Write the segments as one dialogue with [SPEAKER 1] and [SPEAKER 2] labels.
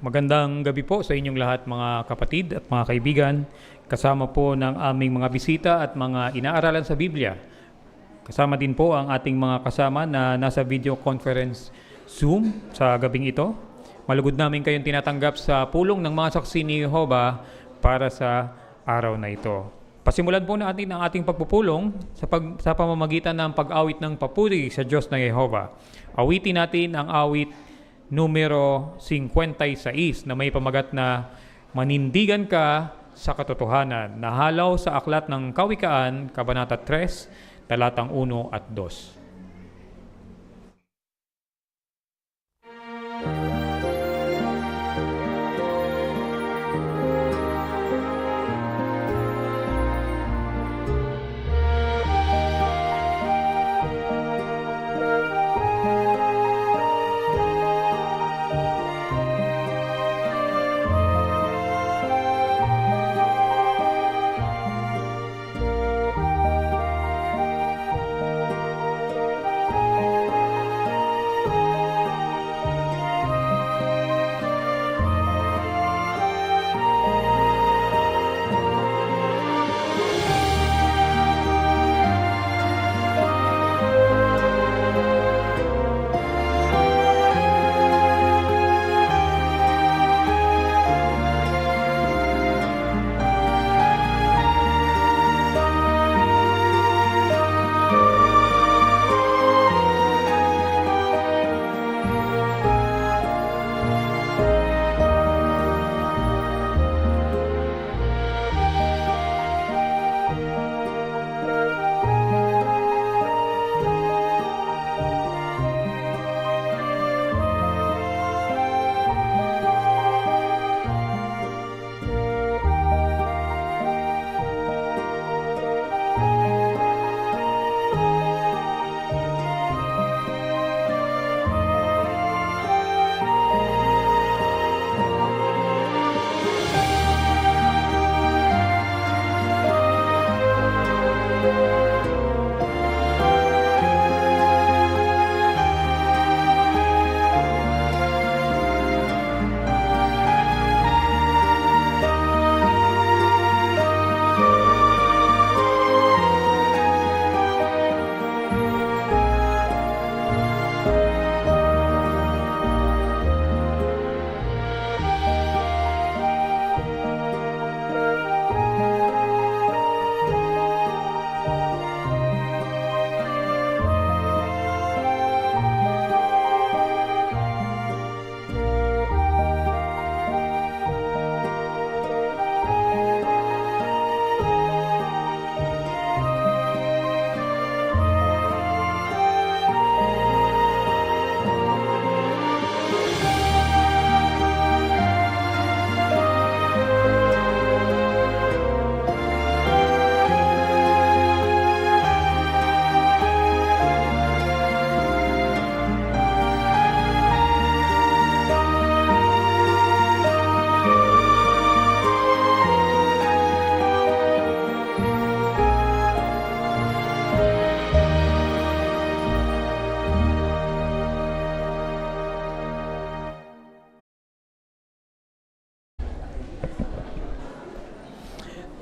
[SPEAKER 1] Magandang gabi po sa inyong lahat mga kapatid at mga kaibigan. Kasama po ng aming mga bisita at mga inaaralan sa Biblia. Kasama din po ang ating mga kasama na nasa video conference Zoom sa gabing ito. Malugod namin kayong tinatanggap sa pulong ng mga saksi ni Jehovah para sa araw na ito. Pasimulan po natin ang ating pagpupulong sa pamamagitan ng pag-awit ng papuri sa Diyos na Jehovah. Awitin natin ang awit numero 56 na may pamagat na Manindigan ka sa katotohanan, nahalaw sa aklat ng Kawikaan, Kabanata 3, talatang 1 at 2.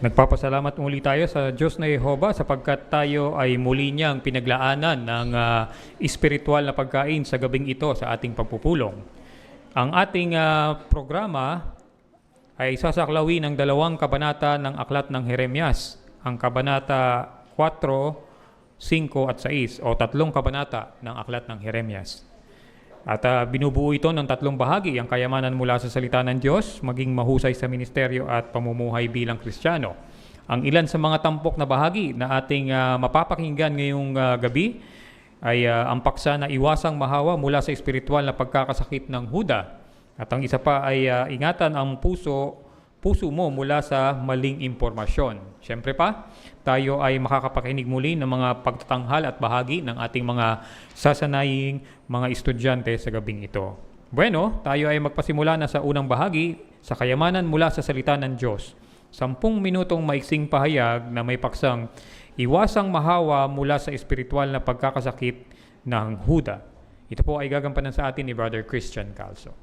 [SPEAKER 1] Nagpapasalamat muli tayo sa Diyos na Jehovah sapagkat tayo ay muli niyang pinaglaanan ng espiritual na pagkain sa gabing ito sa ating pagpupulong. Ang ating programa ay sasaklawi ng 2 kabanata ng aklat ng Jeremias, ang kabanata 4, 5 at 6 o 3 kabanata ng aklat ng Jeremias. At binubuo ito ng 3 bahagi, ang kayamanan mula sa salita ng Diyos, maging mahusay sa ministeryo at pamumuhay bilang Kristiyano. Ang ilan sa mga tampok na bahagi na ating mapapakinggan ngayong gabi ay ang paksa na iwasang mahawa mula sa espiritual na pagkakasakit ng Huda. At ang isa pa ay ingatan ang puso mo mula sa maling impormasyon. Siyempre pa, tayo ay makakapakinig muli ng mga pagtatanghal at bahagi ng ating mga sasanaying mga estudyante sa gabing ito. Bueno, tayo ay magpasimula na sa unang bahagi, sa kayamanan mula sa salita ng Diyos. 10 minutong maiksing pahayag na may paksang iwasang mahawa mula sa espiritual na pagkakasakit ng Huda. Ito po ay gagampanan sa atin ni Brother Christian Calso.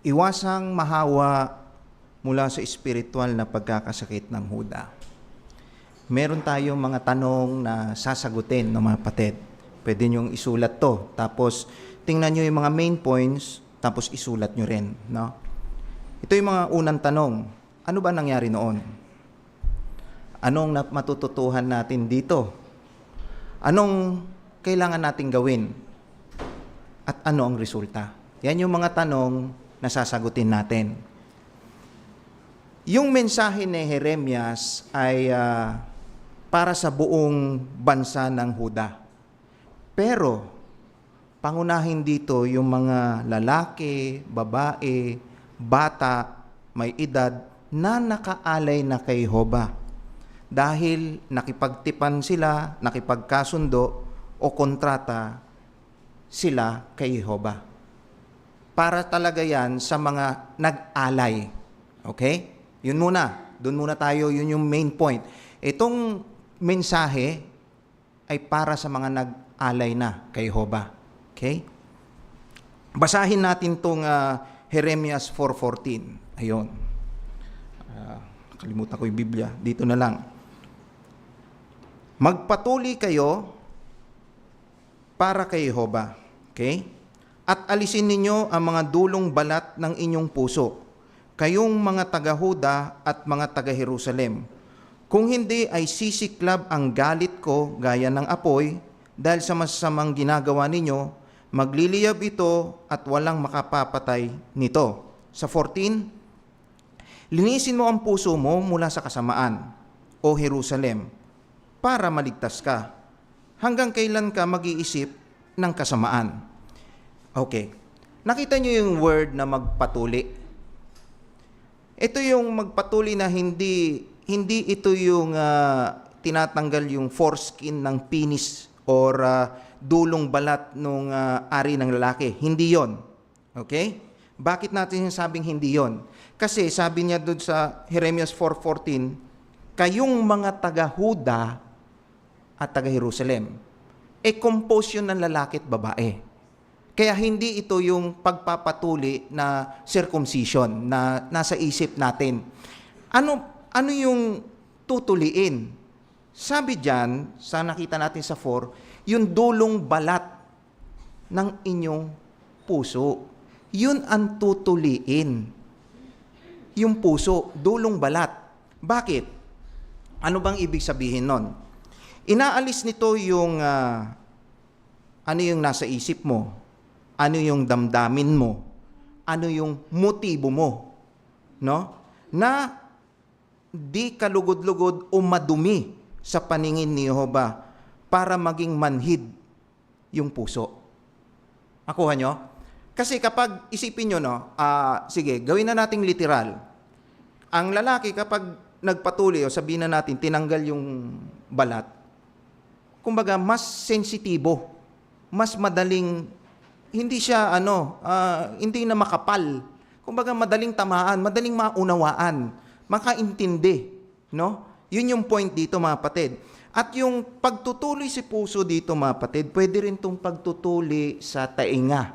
[SPEAKER 2] Iwasang mahawa mula sa espiritual na pagkakasakit ng Huda. Meron tayong mga tanong na sasagutin ng mga kapatid. Pwede niyong isulat to. Tapos, tingnan niyo yung mga main points, tapos isulat niyo rin. No? Ito yung mga unang tanong. Ano ba nangyari noon? Anong matututuhan natin dito? Anong kailangan natin gawin? At ano ang resulta? Yan yung mga tanong na sasagutin natin. Yung mensahe ni Jeremias ay para sa buong bansa ng Huda. Pero, pangunahin dito yung mga lalaki, babae, bata, may edad na nakaalay na kay Jehovah. Dahil nakipagtipan sila, nakipagkasundo o kontrata sila kay Jehovah. Para talaga yan sa mga nag-alay. Okay? Yun muna. Doon muna tayo. Yun yung main point. Itong mensahe ay para sa mga nag-alay na kay Jehovah. Okay? Basahin natin itong Jeremias 4:14. Ayun. Kalimutan ko yung Biblia. Dito na lang. Magpatuloy kayo para kay Jehovah. Okay? At alisin ninyo ang mga dulong balat ng inyong puso, kayong mga taga-Huda at mga taga-Jerusalem. Kung hindi ay sisiklab ang galit ko gaya ng apoy, dahil sa masasamang ginagawa ninyo, magliliyab ito at walang makapapatay nito. Sa 14, linisin mo ang puso mo mula sa kasamaan, o Jerusalem, para maligtas ka. Hanggang kailan ka mag-iisip ng kasamaan? Okay. Nakita niyo yung word na magpatuli. Ito yung magpatuli na hindi ito yung tinatanggal yung foreskin ng penis or dulong balat ng ari ng lalaki. Hindi yon. Okay? Bakit natin sabing hindi yon? Kasi sabi niya doon sa Jeremias 4:14, kayong mga taga-Huda at taga-Jerusalem. Compose yun ng lalaki at babae. Kaya hindi ito yung pagpapatuli na circumcision na nasa isip natin. Ano yung tutuliin? Sabi diyan, sa nakita natin sa 4, yung dulong balat ng inyong puso. Yun ang tutuliin. Yung puso, dulong balat. Bakit? Ano bang ibig sabihin nun? Inaalis nito yung ano yung nasa isip mo. Ano yung damdamin mo? Ano yung motibo mo? No? Na di kalugod-lugod o madumi sa paningin ni Jehovah para maging manhid yung puso. Nakuha nyo? Kasi kapag isipin nyo, no, sige, gawin na nating literal. Ang lalaki kapag nagpatuloy o sabihin na natin tinanggal yung balat, kumbaga mas sensitibo, mas madaling hindi siya hindi na makapal. Kumbaga madaling tamaan, madaling maunawaan, makaintindi, no? Yun yung point dito, mga kapatid. At yung pagtutuloy si puso dito, mga kapatid, pwede rin tong pagtutuloy sa tainga.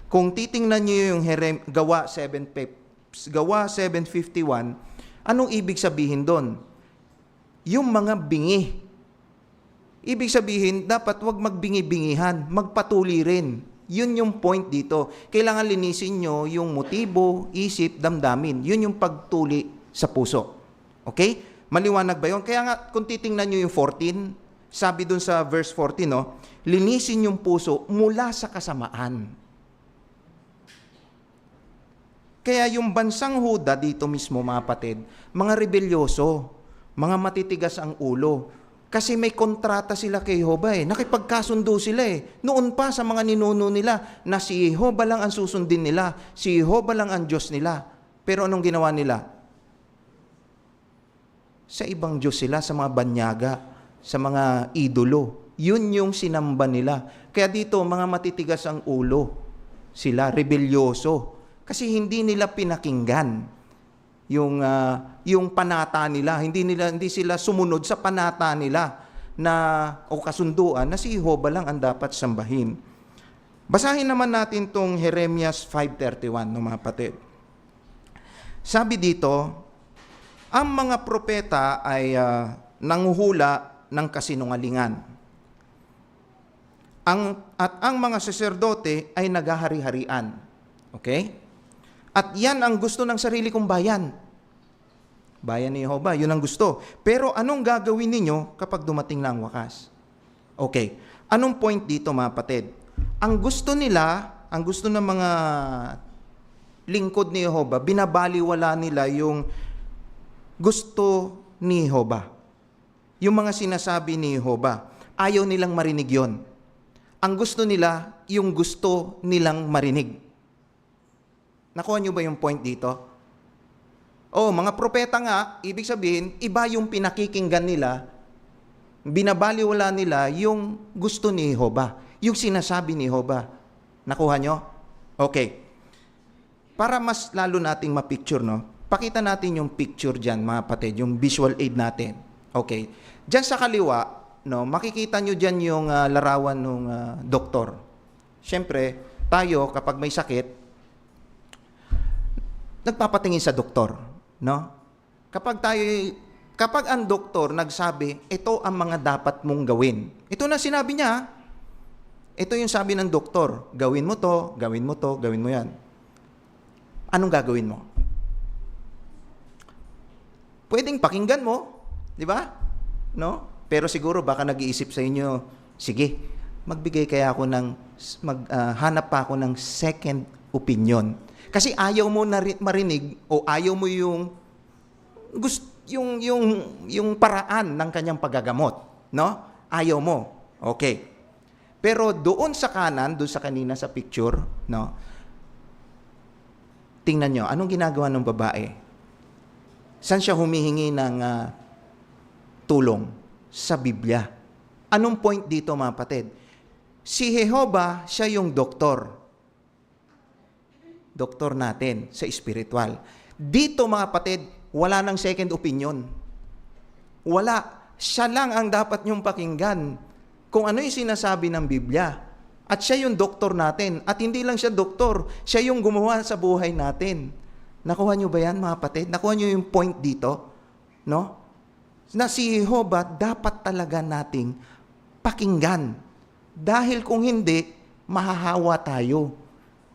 [SPEAKER 2] Kung titingnan niyo yung Gawa 7:51, anong ibig sabihin doon? Yung mga bingi. Ibig sabihin, dapat wag magbingi-bingihan, magpatuloy rin. Yun yung point dito. Kailangan linisin nyo yung motibo, isip, damdamin. Yun yung pagtuli sa puso. Okay? Maliwanag ba yun? Kaya nga, kung titingnan nyo yung 14, sabi dun sa verse 14, no, linisin yung puso mula sa kasamaan. Kaya yung bansang Huda dito mismo, mga kapatid, mga rebelyoso, mga matitigas ang ulo. Kasi may kontrata sila kay Jehovah Nakipagkasundo sila Noon pa sa mga ninuno nila na si Jehovah lang ang susundin nila. Si Jehovah lang ang Diyos nila. Pero anong ginawa nila? Sa ibang Diyos sila, sa mga banyaga, sa mga idolo. Yun yung sinamba nila. Kaya dito, mga matitigas ang ulo. Sila, rebelyoso. Kasi hindi nila pinakinggan yung panata nila, hindi sila sumunod sa panata nila o kasunduan na si Jehovah lang ang dapat sambahin. Basahin naman natin tong Jeremias 5:31, no, mga kapatid. Sabi dito, ang mga propeta ay nanguhula ng kasinungalingan. At ang mga saserdote ay naghahari-harian. Okay? At yan ang gusto ng sarili kong bayan. Bayan ni Jehovah, yun ang gusto. Pero anong gagawin ninyo kapag dumating na ang wakas? Okay. Anong point dito mga kapatid? Ang gusto nila, ang gusto ng mga lingkod ni Jehovah, binabaliwala nila yung gusto ni Jehovah. Yung mga sinasabi ni Jehovah, ayaw nilang marinig yon. Ang gusto nila, yung gusto nilang marinig. Nakuha nyo ba yung point dito? Mga propeta nga, ibig sabihin, iba yung pinakikinggan nila, binabaliwala nila yung gusto ni Jehovah, yung sinasabi ni Jehovah. Nakuha nyo? Okay. Para mas lalo nating mapicture, no? Pakita natin yung picture dyan, mga kapatid, yung visual aid natin. Okay. Dyan sa kaliwa, no, makikita nyo dyan yung larawan ng doktor. Siyempre, tayo, kapag may sakit, nagpapatingin sa doktor. No? Kapag ang doktor nagsabi, ito ang mga dapat mong gawin. Ito na sinabi niya. Ito yung sabi ng doktor, gawin mo to, gawin mo to, gawin mo yan. Anong gagawin mo? Pwedeng pakinggan mo, di ba? No? Pero siguro baka nag-iisip sa inyo, sige, magbigay kaya ako hanap pa ako ng second opinion. Kasi ayaw mo marinig o ayaw mo yung paraan ng kanyang paggagamot, no? Ayaw mo. Okay. Pero doon sa kanan, doon sa kanina sa picture, no? Tingnan nyo, anong ginagawa ng babae? Saan siya humihingi ng tulong? Sa Biblia. Anong point dito, mga kapatid? Si Jehovah, siya yung doktor. Doktor natin sa spiritual. Dito mga kapatid, wala nang second opinion. Wala. Siya lang ang dapat niyong pakinggan kung ano yung sinasabi ng Biblia. At siya yung doktor natin. At hindi lang siya doktor, siya yung gumawa sa buhay natin. Nakuha niyo ba yan mga kapatid? Nakuha niyo yung point dito? No? Na si Jehovah dapat talaga nating pakinggan. Dahil kung hindi, mahahawa tayo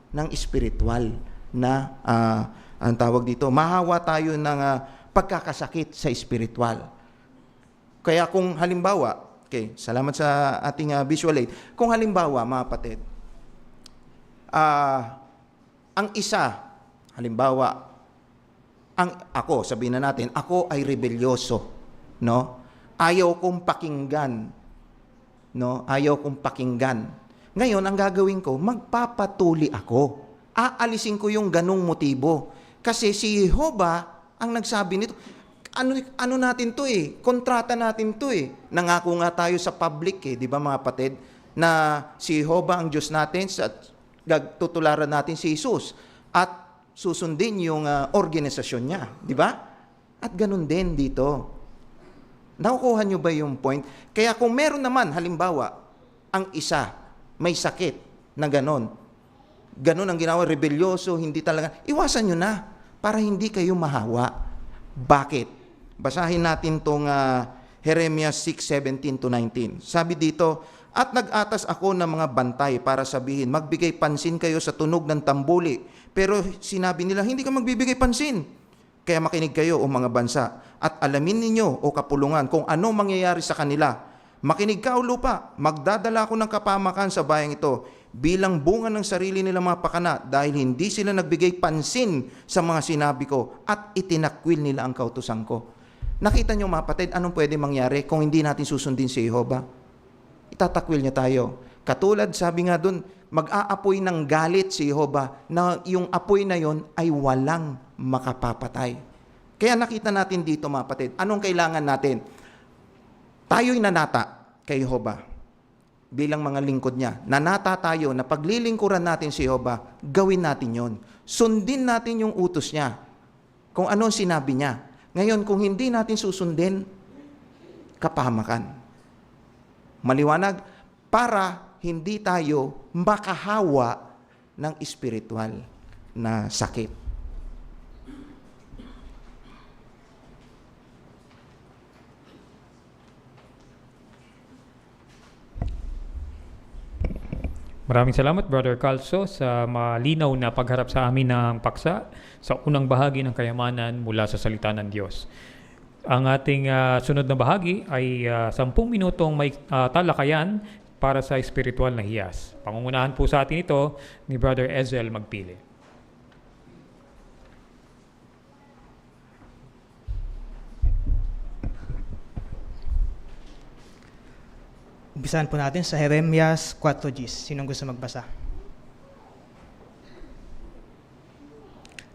[SPEAKER 2] ng spiritual na, ang tawag dito, mahawa tayo ng pagkakasakit sa spiritual. Kaya kung halimbawa, okay, salamat sa ating visual aid. Kung halimbawa, mga kapatid, ang isa, halimbawa, ako, sabihin na natin, ako ay rebelyoso, no? Ayaw kong pakinggan, no? Ayaw kong pakinggan. Ngayon, ang gagawin ko, magpapatuli ako. Aalisin ko yung ganong motibo. Kasi si Jehovah ang nagsabi nito. Ano natin to eh? Kontrata natin to eh. Nangako nga tayo sa public eh, di ba mga kapatid? Na si Jehovah ang Diyos natin at tutularan natin si Jesus. At susundin yung organisasyon niya, di ba? At ganun din dito. Nakukuha nyo ba yung point? Kaya kung meron naman, halimbawa, ang isa, may sakit na ganon. Ganon ang ginawa, rebelyoso, hindi talaga. Iwasan nyo na para hindi kayo mahawa. Bakit? Basahin natin itong Jeremias 6:17-19. Sabi dito, at nag-atas ako ng mga bantay para sabihin, magbigay pansin kayo sa tunog ng tambuli. Pero sinabi nila, hindi ka magbibigay pansin. Kaya makinig kayo o mga bansa at alamin ninyo o kapulungan kung ano mangyayari sa kanila. Makinig ka o lupa, magdadala ako ng kapamakan sa bayang ito bilang bunga ng sarili nilang mga pakana dahil hindi sila nagbigay pansin sa mga sinabi ko at itinakwil nila ang kautusan ko. Nakita niyo mga kapatid, anong pwede mangyari kung hindi natin susundin si Jehovah? Itatakwil niya tayo. Katulad, sabi nga dun, mag-aapoy ng galit si Jehovah na yung apoy na yon ay walang makapapatay. Kaya nakita natin dito mga kapatid, anong kailangan natin? Tayo'y nanata kay Jehovah bilang mga lingkod niya. Nanata tayo na paglilingkuran natin si Jehovah, gawin natin yon. Sundin natin yung utos niya. Kung anong sinabi niya. Ngayon, kung hindi natin susundin, kapahamakan. Maliwanag, para hindi tayo makahawa ng espiritual na sakit.
[SPEAKER 1] Maraming salamat, Brother Calso, sa malinaw na pagharap sa amin ng paksa sa unang bahagi ng kayamanan mula sa salita ng Diyos. Ang ating sunod na bahagi ay 10 minutong may talakayan para sa espiritual na hiyas. Pangungunahan po sa atin ito ni Brother Ezel Magpili.
[SPEAKER 3] Umpisahan po natin sa Jeremias 4:10. Sinong gusto magbasa?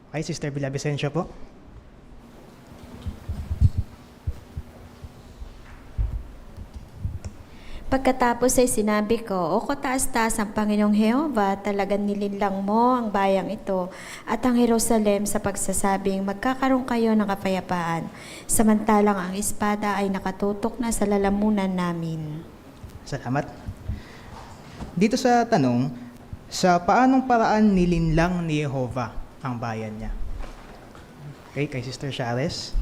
[SPEAKER 3] Okay, Sister Villavicencio po.
[SPEAKER 4] Pagkatapos ay sinabi ko, O kataas-taas ang Panginoong Jehova, talagang nilinlang mo ang bayang ito at ang Jerusalem sa pagsasabing magkakaroon kayo ng kapayapaan, samantalang ang espada ay nakatutok na sa lalamunan namin.
[SPEAKER 3] Salamat. Dito sa tanong, sa paanong paraan nilinlang ni Jehova ang bayan niya? Okay, kay Sister Chares.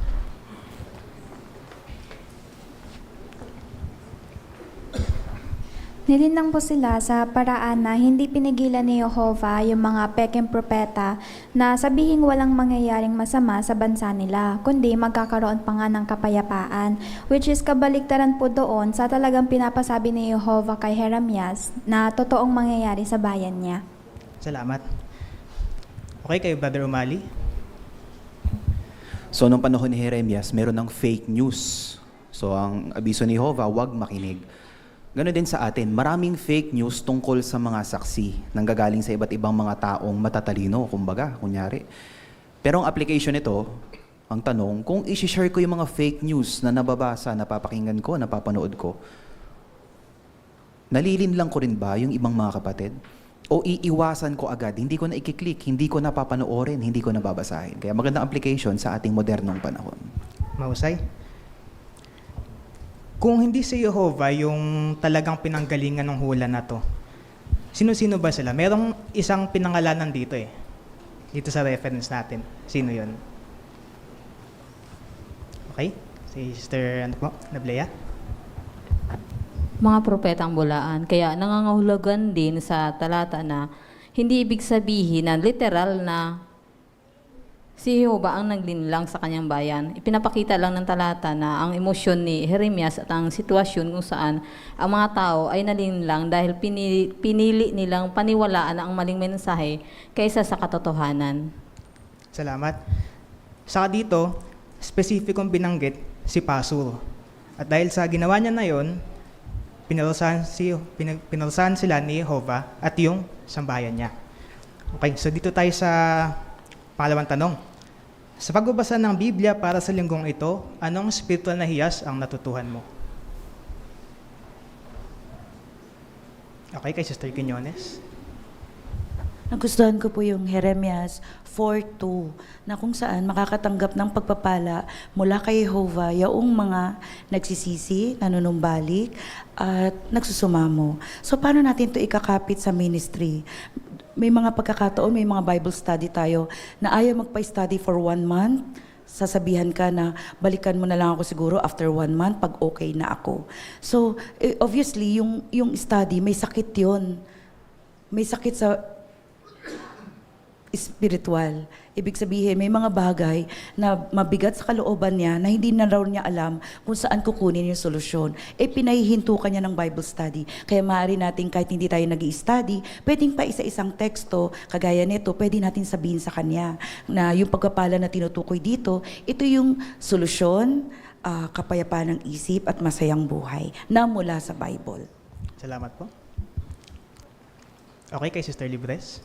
[SPEAKER 5] Nilinlang po sila sa paraan na hindi pinigilan ni Jehovah yung mga pekeng propeta na sabihing walang mangyayaring masama sa bansa nila, kundi magkakaroon pa nga ng kapayapaan, which is kabaliktaran po doon sa talagang pinapasabi ni Jehovah kay Jeremias na totoong mangyayari sa bayan niya.
[SPEAKER 3] Salamat. Okay, kay Brother Umali.
[SPEAKER 6] So, nung panahon ni Jeremias, meron ng fake news. So, ang abiso ni Jehovah, huwag makinig. Ganon din sa atin, maraming fake news tungkol sa mga saksi nanggagaling sa iba't ibang mga taong matatalino, kumbaga, kunyari. Pero ang application nito, ang tanong, kung isi-share ko yung mga fake news na nababasa, napapakinggan ko, napapanood ko, nalilinlang ko rin ba yung ibang mga kapatid? O iiwasan ko agad, hindi ko na ikiklik, hindi ko na papanoorin, hindi ko na babasahin. Kaya magandang application sa ating modernong panahon.
[SPEAKER 3] Mahusay. Kung hindi si Jehovah yung talagang pinanggalingan ng hula na to, sino-sino ba sila? Merong isang pinangalanan dito eh. Dito sa reference natin. Sino yon? Okay? Si Sister Nablea?
[SPEAKER 7] Mga propetang bulaan. Kaya nangangahulugan din sa talata na hindi ibig sabihin na literal na si Jehovah ang naglinlang sa kanyang bayan. Ipinapakita lang ng talata na ang emosyon ni Jeremias at ang sitwasyon kung saan ang mga tao ay nalinlang dahil pinili nilang paniwalaan ang maling mensahe kaysa sa katotohanan.
[SPEAKER 3] Salamat. Saka dito, specificong binanggit si Pasur. At dahil sa ginawa niya na yon, pinalsahan sila ni Jehovah at yung sambayan niya. Okay, so dito tayo sa pangalawang tanong. Sa pagbabasa ng Biblia para sa linggong ito, anong spiritual na hiyas ang natutuhan mo? Okay, kay Sister Quiñones.
[SPEAKER 8] Nagustuhan ko po yung Jeremias 4:2 na kung saan makakatanggap ng pagpapala mula kay Jehovah yaong mga nagsisisi, nanunumbalik, at nagsusumamo. So paano natin ito ikakapit sa ministry? May mga pagkakataon, may mga Bible study tayo na ayaw magpa-study for 1 month. Sasabihan ka na balikan mo na lang ako siguro after 1 month pag okay na ako. So obviously, yung study, may sakit yon. May sakit sa spiritual. Ibig sabihin, may mga bagay na mabigat sa kalooban niya na hindi na raw niya alam kung saan kukunin yung solusyon. Pinahihinto ka niya ng Bible study. Kaya maaari natin kahit hindi tayo nag-i-study, pwedeng pa isa-isang teksto, kagaya nito, pwede natin sabihin sa kanya na yung pagpapala na tinutukoy dito, ito yung solusyon, kapayapaan ng isip at masayang buhay na mula sa Bible.
[SPEAKER 3] Salamat po. Okay, kay Sister Libres.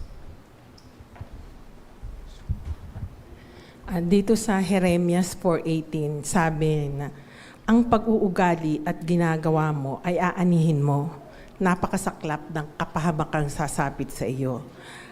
[SPEAKER 9] Dito sa Jeremias 4:18, sabi na, ang pag-uugali at ginagawa mo ay aanihin mo. Napakasaklap ng kapahamakang sasapit sa iyo.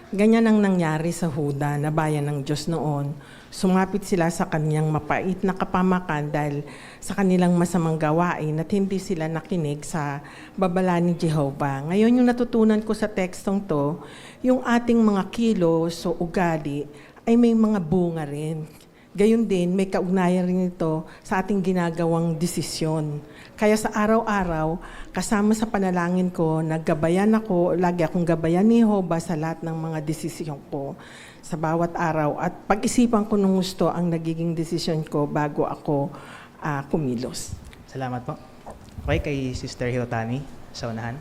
[SPEAKER 9] Ganyan ang nangyari sa Huda na bayan ng Diyos noon. Sumapit sila sa kanyang mapait na kapamakan dahil sa kanilang masamang gawain at hindi sila nakinig sa babala ni Jehovah. Ngayon yung natutunan ko sa tekstong to, yung ating mga kilos o ugali ay may mga bunga rin. Gayon din, may kaugnayan rin ito sa ating ginagawang desisyon. Kaya sa araw-araw, kasama sa panalangin ko, naggabayan ako, lagi akong gabayan ni Jehovah sa lahat ng mga desisyon ko sa bawat araw. At pag-isipan ko nung gusto ang nagiging desisyon ko bago ako kumilos.
[SPEAKER 3] Salamat po. Okay, kay Sister Hirotani sa unahan.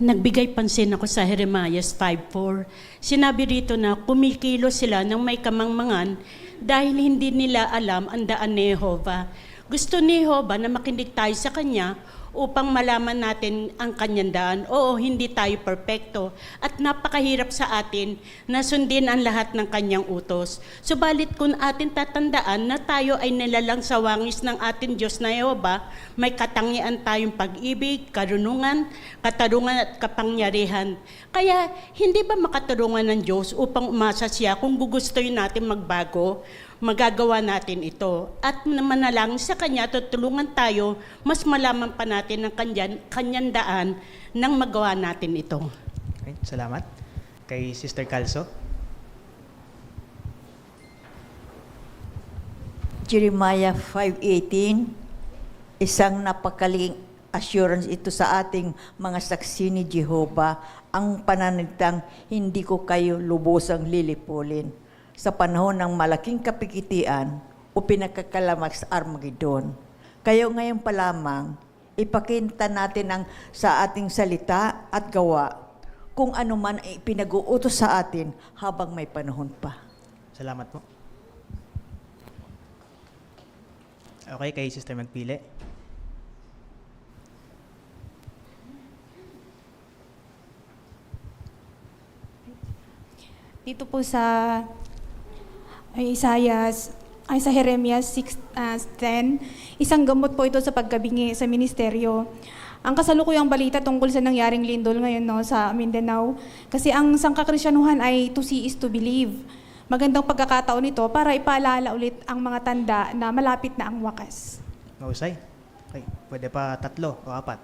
[SPEAKER 10] Nagbigay pansin ako sa Jeremias 5:4. Sinabi rito na kumikilos sila ng may kamangmangan dahil hindi nila alam ang daan ni Jehovah. Gusto ni Jehovah na makinig tayo sa Kanya upang malaman natin ang Kanyang daan. Oo, hindi tayo perpekto at napakahirap sa atin na sundin ang lahat ng Kanyang utos. Subalit kung atin tatandaan na tayo ay nilalang sa wangis ng ating Diyos na Jehovah, may katangian tayong pag-ibig, karunungan, katarungan at kapangyarihan. Kaya hindi ba makatarungan ng Diyos upang umasa siya kung gugustuhin natin magbago? Magagawa natin ito. At manalangin sa Kanya, tutulungan tayo, mas malaman pa natin ang Kanyang daan nang magawa natin ito.
[SPEAKER 3] Okay, salamat. Kay Sister Calso.
[SPEAKER 11] Jeremiah 5:18, isang napakaling assurance ito sa ating mga saksi ni Jehovah, ang pananalitang hindi ko kayo lubosang lilipulin sa panahon ng malaking kapikitian o pinagkakalamak sa Armageddon. Kayo ngayon pa lamang, ipakita natin ang sa ating salita at gawa kung ano man ay pinag-uutos sa atin habang may panahon pa.
[SPEAKER 3] Salamat po. Okay, kay Sister Magpili.
[SPEAKER 12] Dito po sa sa Jeremias 6:10, isang gamot po ito sa pagkabingi sa ministeryo. Ang kasalukuyang balita tungkol sa nangyaring lindol ngayon sa Mindanao, kasi ang sangkakristyanuhan ay to see is to believe. Magandang pagkakataon ito para ipaalala ulit ang mga tanda na malapit na ang wakas.
[SPEAKER 3] Mahusay. Okay, pwede pa 3 o 4.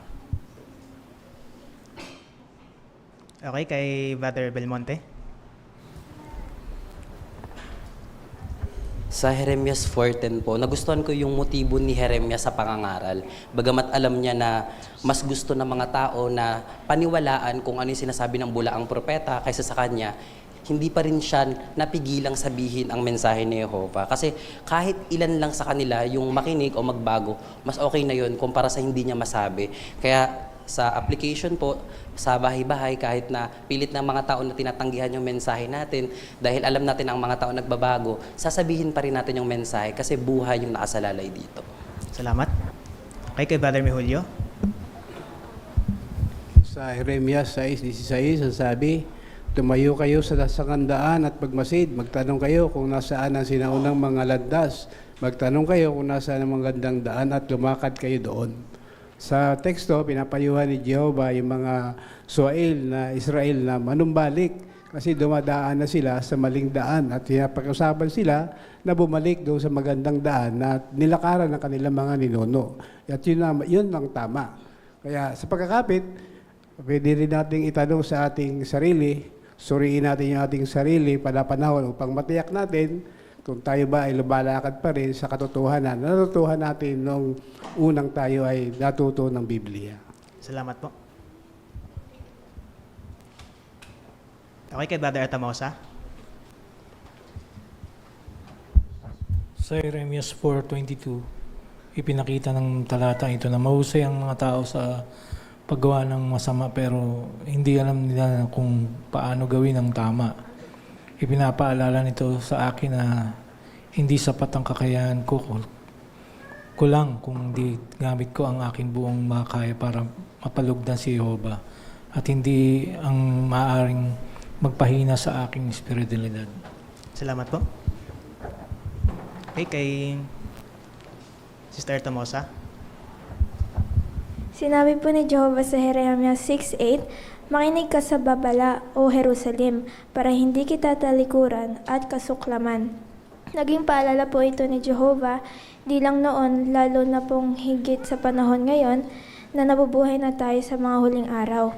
[SPEAKER 3] Okay, kay Brother Belmonte.
[SPEAKER 13] Sa Jeremias 4:10 po, nagustuhan ko yung motibo ni Jeremias sa pangangaral. Bagamat alam niya na mas gusto ng mga tao na paniwalaan kung ano yung sinasabi ng bulaang propeta kaysa sa kanya, hindi pa rin siya napigilang sabihin ang mensahe ni Jehovah. Kasi kahit ilan lang sa kanila yung makinig o magbago, mas okay na yun kumpara sa hindi niya masabi. Kaya sa application po, sa bahay-bahay, kahit na pilit ng mga tao na tinatanggihan yung mensahe natin, dahil alam natin ang mga tao nagbabago, sasabihin pa rin natin yung mensahe kasi buhay yung nakasalalay dito.
[SPEAKER 3] Salamat. Okay, kay Brother Mihulio.
[SPEAKER 14] Sa Jeremias 6:16, ang sabi, tumayo kayo sa sangandaan at magmasid, magtanong kayo kung nasaan ang sinaunang mga landas, magtanong kayo kung nasaan ang magandang daan at lumakad kayo doon. Sa teksto, pinapayuhan ni Jehovah yung mga Suail na Israel na manumbalik kasi dumadaan na sila sa maling daan at pinapag-usapan sila na bumalik doon sa magandang daan na nilakaran ng kanilang mga ninuno. At yun ang tama. Kaya sa pagkakapit, pwede rin nating itanong sa ating sarili, suriin natin yung ating sarili panahon upang matiyak natin kung tayo ba ay lumalakad pa rin sa katotohanan. Natutuhan natin nung unang tayo ay natuto ng Biblia.
[SPEAKER 3] Salamat po. Okay, kay Brother Atamosa.
[SPEAKER 15] Sa Jeremias 4:22, ipinakita ng talata ito na mahusay ang mga tao sa paggawa ng masama pero hindi alam nila kung paano gawin ang tama. Ipinapaalala nito sa akin na hindi sapat ang kakayahan ko lang kung hindi gamit ko ang aking buong makaya para mapalugdan si Jehovah at hindi ang maaaring magpahina sa aking espiritualidad.
[SPEAKER 3] Salamat po. Okay, kay Sister Tamosa.
[SPEAKER 16] Sinabi po ni Jehovah sa Jeremias 6:8, makinig ka sa babala, O Jerusalem, para hindi kita talikuran at kasuklaman. Naging paalala po ito ni Jehovah, di lang noon, lalo na pong higit sa panahon ngayon na nabubuhay na tayo sa mga huling araw.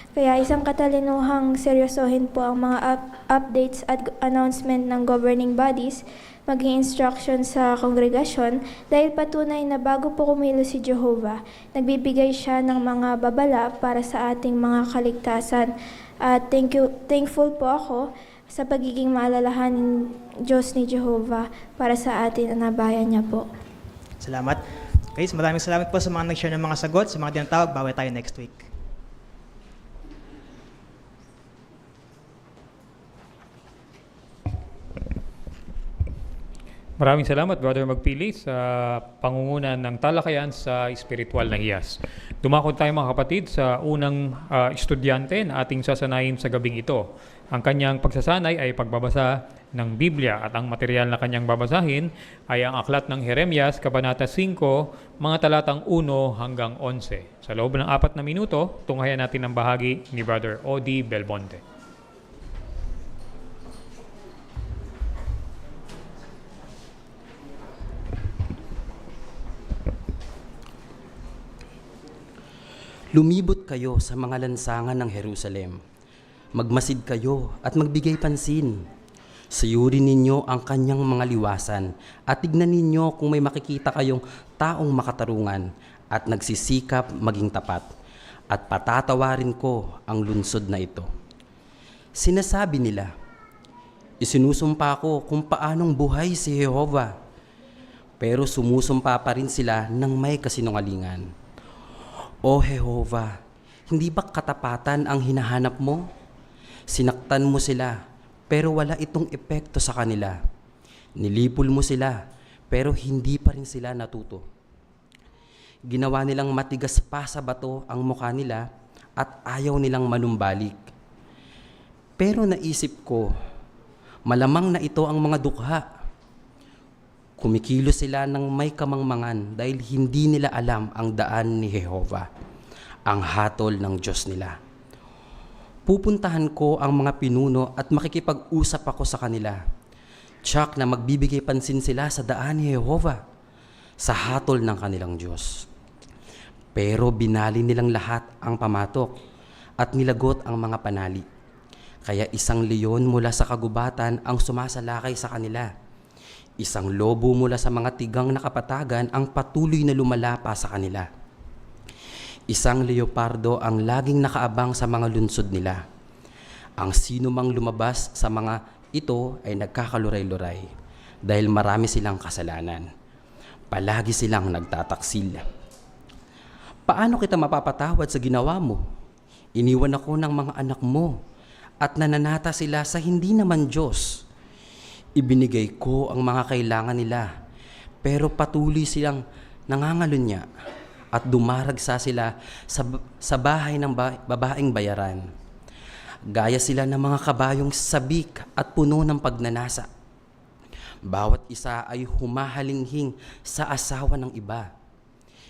[SPEAKER 16] Kaya isang katalinuhang seryosohin po ang mga updates at announcement ng governing bodies, maging instruction sa kongregasyon dahil patunay na bago po kumilos si Jehovah, nagbibigay siya ng mga babala para sa ating mga kaligtasan. At thankful po ako sa pagiging maalalahanin Diyos ni Jehovah para sa atin na nabayan niya po.
[SPEAKER 3] Salamat. Guys, maraming salamat po sa mga nag-share ng mga sagot, sa mga tinatawag. Bawi tayo next week.
[SPEAKER 1] Maraming salamat, Brother Magpili, sa pangungunan ng talakayan sa espiritual na hiyas. Dumakot tayo mga kapatid sa unang estudyante na ating sasanayin sa gabing ito. Ang kanyang pagsasanay ay pagbabasa ng Biblia at ang material na kanyang babasahin ay ang aklat ng Jeremias, Kabanata 5, mga talatang 1 hanggang 11. Sa loob ng 4 na minuto, tunghayan natin ang bahagi ni Brother Odi Belmonte.
[SPEAKER 13] Lumibot kayo sa mga lansangan ng Jerusalem. Magmasid kayo at magbigay pansin. Sayurin ninyo ang kanyang mga liwasan at tignan ninyo kung may makikita kayong taong makatarungan at nagsisikap maging tapat. At patatawarin ko ang lungsod na ito. Sinasabi nila, isinusumpa ko kung paanong buhay si Jehovah. Pero sumusumpa pa rin sila ng may kasinungalingan. O Jehovah, hindi ba katapatan ang hinahanap mo? Sinaktan mo sila, pero wala itong epekto sa kanila. Nilipol mo sila, pero hindi pa rin sila natuto. Ginawa nilang matigas pa sa bato ang mukha nila at ayaw nilang manumbalik. Pero naisip ko, malamang na ito ang mga dukha. Kumikilos sila ng may kamangmangan dahil hindi nila alam ang daan ni Jehovah, ang hatol ng Diyos nila. Pupuntahan ko ang mga pinuno at makikipag-usap ako sa kanila. Tiyak na magbibigay pansin sila sa daan ni Jehovah, sa hatol ng kanilang Diyos. Pero binali nilang lahat ang pamatok at nilagot ang mga panali. Kaya isang leon mula sa kagubatan ang sumasalakay sa kanila. Isang lobo mula sa mga tigang na kapatagan ang patuloy na lumalapa sa kanila. Isang leopardo ang laging nakaabang sa mga lunsod nila. Ang sino mang lumabas sa mga ito ay nagkakaluray-luray dahil marami silang kasalanan. Palagi silang nagtataksil. Paano kita mapapatawad sa ginawa mo? Iniwan ako ng mga anak mo at nananata sila sa hindi naman Diyos. Ibinigay ko ang mga kailangan nila, pero patuloy silang nangangalunya at dumaragsa sila sa bahay ng babaeng bayaran. Gaya sila ng mga kabayong sabik at puno ng pagnanasa. Bawat isa ay humahalinghing sa asawa ng iba.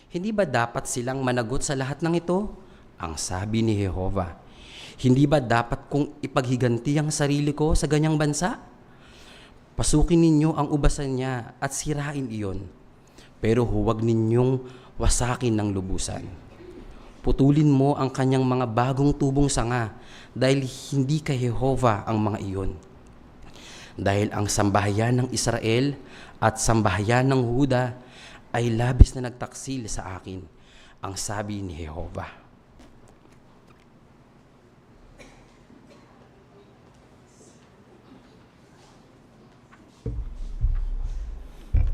[SPEAKER 13] Hindi ba dapat silang managot sa lahat ng ito? Ang sabi ni Jehovah. Hindi ba dapat kong ipaghiganti ang sarili ko sa ganyang bansa? Pasukin ninyo ang ubasan niya at sirain iyon, pero huwag ninyong wasakin ng lubusan. Putulin mo ang kanyang mga bagong tubong sanga dahil hindi kay Jehovah ang mga iyon. Dahil ang sambahayan ng Israel at sambahayan ng Huda ay labis na nagtaksil sa akin, ang sabi ni Jehovah.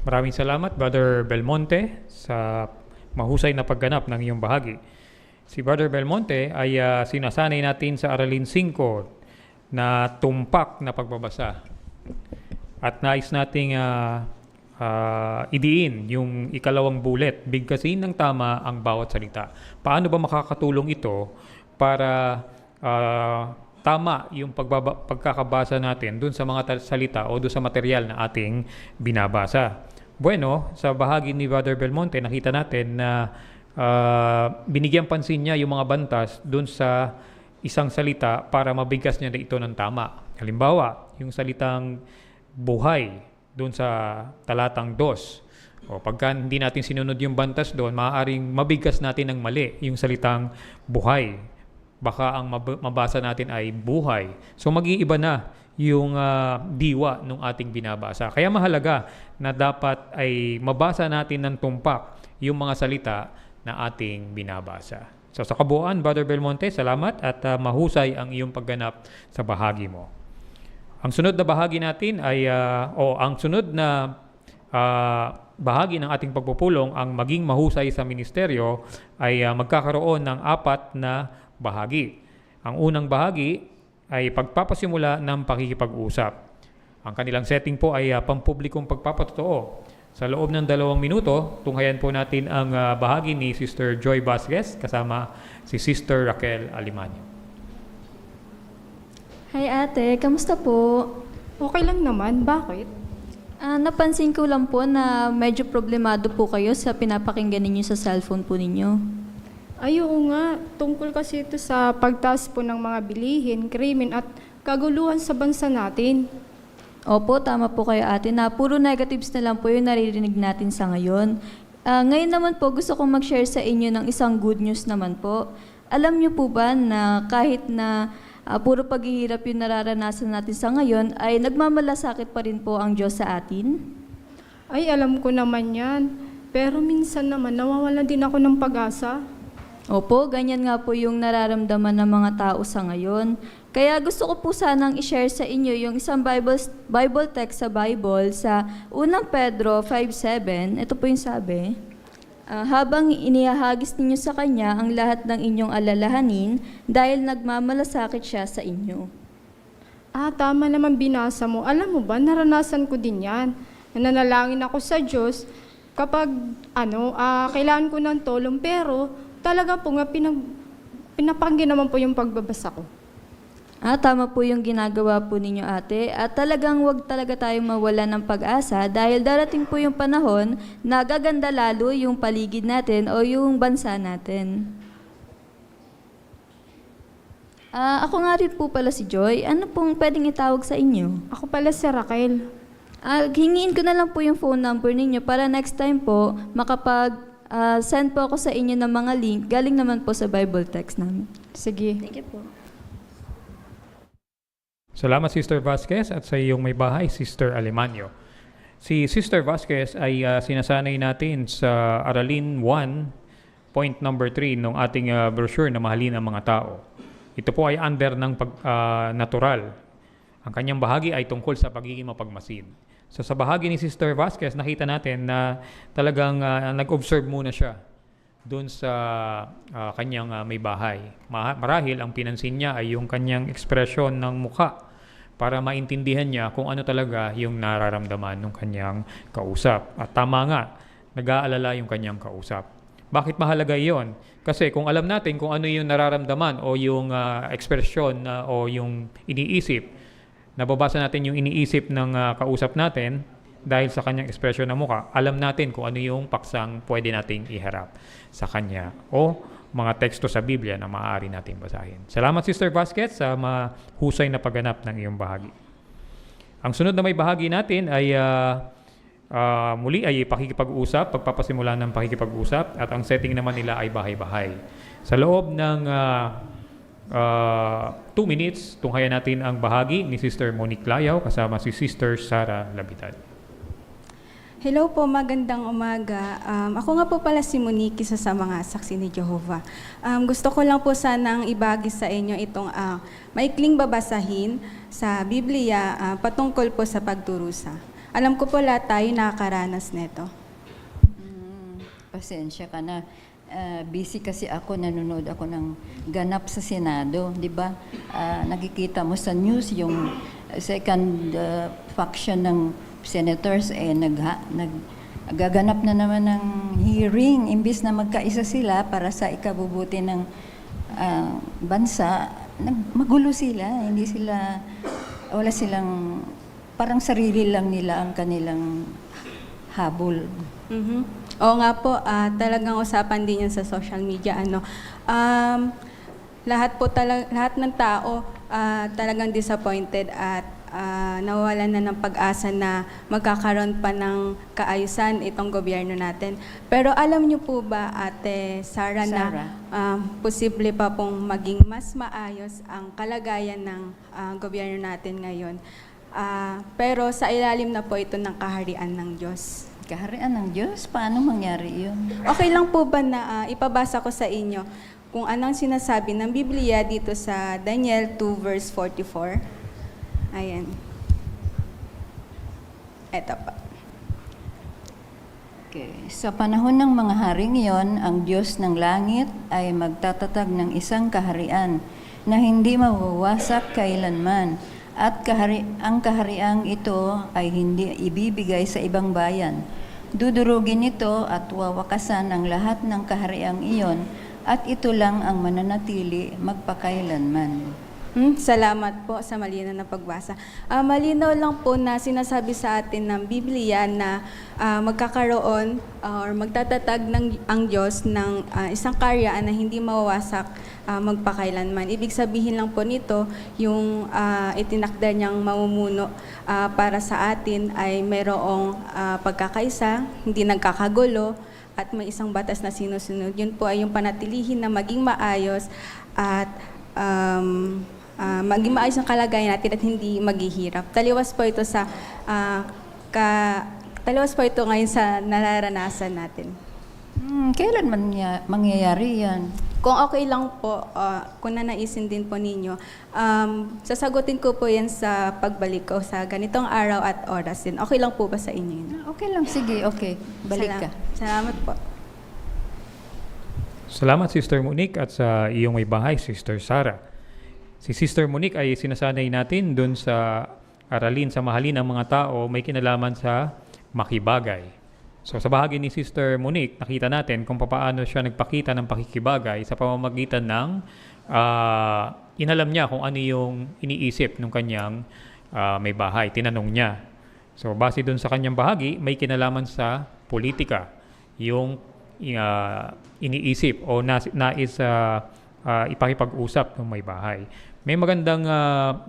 [SPEAKER 1] Maraming salamat, Brother Belmonte, sa mahusay na pagganap ng iyong bahagi. Si Brother Belmonte ay sinasanay natin sa Aralin 5 na tumpak na pagbabasa. At nais nating idiin yung ikalawang bullet, bigkasin ng tama ang bawat salita. Paano ba makakatulong ito para tama yung pagkakabasa natin dun sa mga salita o dun sa material na ating binabasa? Bueno, sa bahagi ni Brother Belmonte, nakita natin na binigyan pansin niya yung mga bantas dun sa isang salita para mabigkas niya na ito ng tama. Halimbawa, yung salitang buhay dun sa talatang 2. O pagka hindi natin sinunod yung bantas doon, maaaring mabigkas natin ng mali yung salitang buhay. baka ang mabasa natin ay buhay. So mag-iiba na yung diwa ng ating binabasa. Kaya mahalaga na dapat ay mabasa natin ng tumpak yung mga salita na ating binabasa. So sa kabuuan, Brother Belmonte, salamat at mahusay ang iyong pagganap sa bahagi mo. Ang sunod na bahagi natin ay, ang sunod na bahagi ng ating pagpupulong, ang maging mahusay sa ministeryo, ay magkakaroon ng 4 na bahagi. Ang unang bahagi ay pagpapasimula ng pakikipag-usap. Ang kanilang setting po ay pampublikong pagpapatotoo. Sa loob ng 2 minuto, tunghayan po natin ang bahagi ni Sister Joy Vasquez kasama si Sister Raquel Alimanio.
[SPEAKER 17] Hi ate, kamusta po?
[SPEAKER 12] Okay lang naman. Bakit?
[SPEAKER 17] Napansin ko lang po na medyo problemado po kayo sa pinapakinggan ninyo sa cellphone po ninyo.
[SPEAKER 12] Ay, oo nga. Tungkol kasi ito sa pagtaas po ng mga bilihin, krimen at kaguluhan sa bansa natin.
[SPEAKER 17] Opo, tama po kayo ate na puro negatives na lang po yung naririnig natin sa ngayon. Ngayon naman po gusto kong mag-share sa inyo ng isang good news naman po. Alam niyo po ba na kahit na puro paghihirap yung nararanasan natin sa ngayon ay nagmamalasakit pa rin po ang Diyos sa atin?
[SPEAKER 12] Ay, alam ko naman yan. Pero minsan naman nawawala din ako ng pag-asa.
[SPEAKER 17] Opo, ganyan nga po yung nararamdaman ng mga tao sa ngayon. Kaya gusto ko po sanang i-share sa inyo yung isang Bible text sa Bible sa 1 Pedro 5:7. Ito po yung sabi, habang inihahagis ninyo sa Kanya ang lahat ng inyong alalahanin dahil nagmamalasakit siya sa inyo.
[SPEAKER 12] Tama naman binasa mo. Alam mo ba, naranasan ko din yan. Nananalangin ako sa Diyos kapag kailangan ko ng tulong, pero talaga po nga pinapakinggan naman po yung pagbabasa ko.
[SPEAKER 17] Tama po yung ginagawa po ninyo ate. At talagang wag talaga tayong mawala ng pag-asa dahil darating po yung panahon na gaganda lalo yung paligid natin o yung bansa natin. Ako nga rin po pala si Joy. Ano pong pwedeng itawag sa inyo?
[SPEAKER 12] Ako pala si Raquel.
[SPEAKER 17] Hingiin ko na lang po yung phone number ninyo para next time po send po ako sa inyo ng mga link. Galing naman po sa Bible text namin.
[SPEAKER 12] Sige.
[SPEAKER 17] Thank you po.
[SPEAKER 1] Salamat Sister Vasquez at sa iyong may bahay, Sister Alimanio. Si Sister Vasquez ay sinasanay natin sa Aralin 1, point number 3 ng ating brochure na mahalin ang mga tao. Ito po ay under ng natural. Ang kanyang bahagi ay tungkol sa pagiging mapagmasid. So sa bahagi ni Sister Vasquez, nakita natin na talagang nag-observe muna siya doon sa kanyang may bahay. Marahil ang pinansin niya ay yung kanyang ekspresyon ng mukha para maintindihan niya kung ano talaga yung nararamdaman ng kanyang kausap. At tama nga, nag-aalala yung kanyang kausap. Bakit mahalaga iyon? Kasi kung alam natin kung ano yung nararamdaman o yung ekspresyon o yung iniisip, nababasa natin yung iniisip ng kausap natin dahil sa kanyang ekspresyon ng mukha, alam natin kung ano yung paksang pwede nating iharap sa kanya o mga teksto sa Biblia na maaari nating basahin. Salamat Sister Vasquez sa mahusay na pagganap ng iyong bahagi. Ang sunod na may bahagi natin ay muli ay pakikipag-usap, pagpapasimula ng pakikipag-usap at ang setting naman nila ay bahay-bahay. Sa loob ng 2 minutes, tunghayan natin ang bahagi ni Sister Monique Layaw kasama si Sister Sara Labitad.
[SPEAKER 18] Hello po, magandang umaga. Ako nga po pala si Monique, isa sa mga saksi ni Jehovah. Gusto ko lang po sanang ibagi sa inyo itong maikling babasahin sa Biblia patungkol po sa pagdurusa. Alam ko po lahat tayo nakakaranas nito.
[SPEAKER 11] Pasensya ka na. Busy kasi ako, nanonood ako ng ganap sa Senado, di ba? Nakikita mo sa news yung second faction ng senators nagaganap na naman ng hearing imbis na magkaisa sila para sa ikabubuti ng bansa. Magulo sila, wala silang, parang sarili lang nila ang kanilang habol.
[SPEAKER 18] Oo nga po, talagang usapan din yan sa social media. Lahat ng tao talagang disappointed at nawalan na ng pag-asa na magkakaroon pa ng kaayusan itong gobyerno natin. Pero alam niyo po ba, Ate Sara, na posible pa pong maging mas maayos ang kalagayan ng gobyerno natin ngayon. Pero sa ilalim na po ito ng kaharian ng Diyos.
[SPEAKER 11] Kaharian ng Diyos? Paano mangyari yun?
[SPEAKER 18] Okay lang po ba na ipabasa ko sa inyo kung anong sinasabi ng Biblia dito sa Daniel 2 verse 44? Ayan. Eto pa.
[SPEAKER 11] Okay. Sa panahon ng mga haring iyon, ang Diyos ng langit ay magtatatag ng isang kaharian na hindi mawawasak kailanman. At ang kahariang ito ay hindi ibibigay sa ibang bayan. Dudurugin ito at wawakasan ang lahat ng kahariang iyon at ito lang ang mananatili magpakailanman.
[SPEAKER 18] Salamat po sa malinaw na pagbasa. Malinaw lang po na sinasabi sa atin ng Biblia na magkakaroon or magtatatag ang Diyos ng isang karyaan na hindi mawawasak magpakailanman. Ibig sabihin lang po nito, yung itinakda niyang mamumuno para sa atin ay mayroong pagkakaisa, hindi nagkakagulo, at may isang batas na sinusunod. Yun po ay yung panatilihin na maging maayos at maging maayos ang kalagayan natin at hindi maghihirap. Taliwas po ito sa taliwas po ito ngayon sa nararanasan natin.
[SPEAKER 11] Kailan mangyayari yan?
[SPEAKER 18] Kung okay lang po, kung nanaisin din po ninyo, sasagutin ko po yan sa pagbalik ko sa ganitong araw at oras din. Okay lang po ba sa inyo yun?
[SPEAKER 11] Okay lang, sige, okay. Balik ka.
[SPEAKER 18] Salamat po.
[SPEAKER 1] Salamat, Sister Monique, at sa iyong may bahay, Sister Sara. Si Sister Monique ay sinasanay natin doon sa aralin sa mahalin ng mga tao may kinalaman sa makibagay. So sa bahagi ni Sister Monique, nakita natin kung paano siya nagpakita ng pakikibagay sa pamamagitan ng inalam niya kung ano yung iniisip ng kanyang may bahay. Tinanong niya. So base doon sa kanyang bahagi, may kinalaman sa politika. Yung iniisip o nais ipakipag-usap ng may bahay. May magandang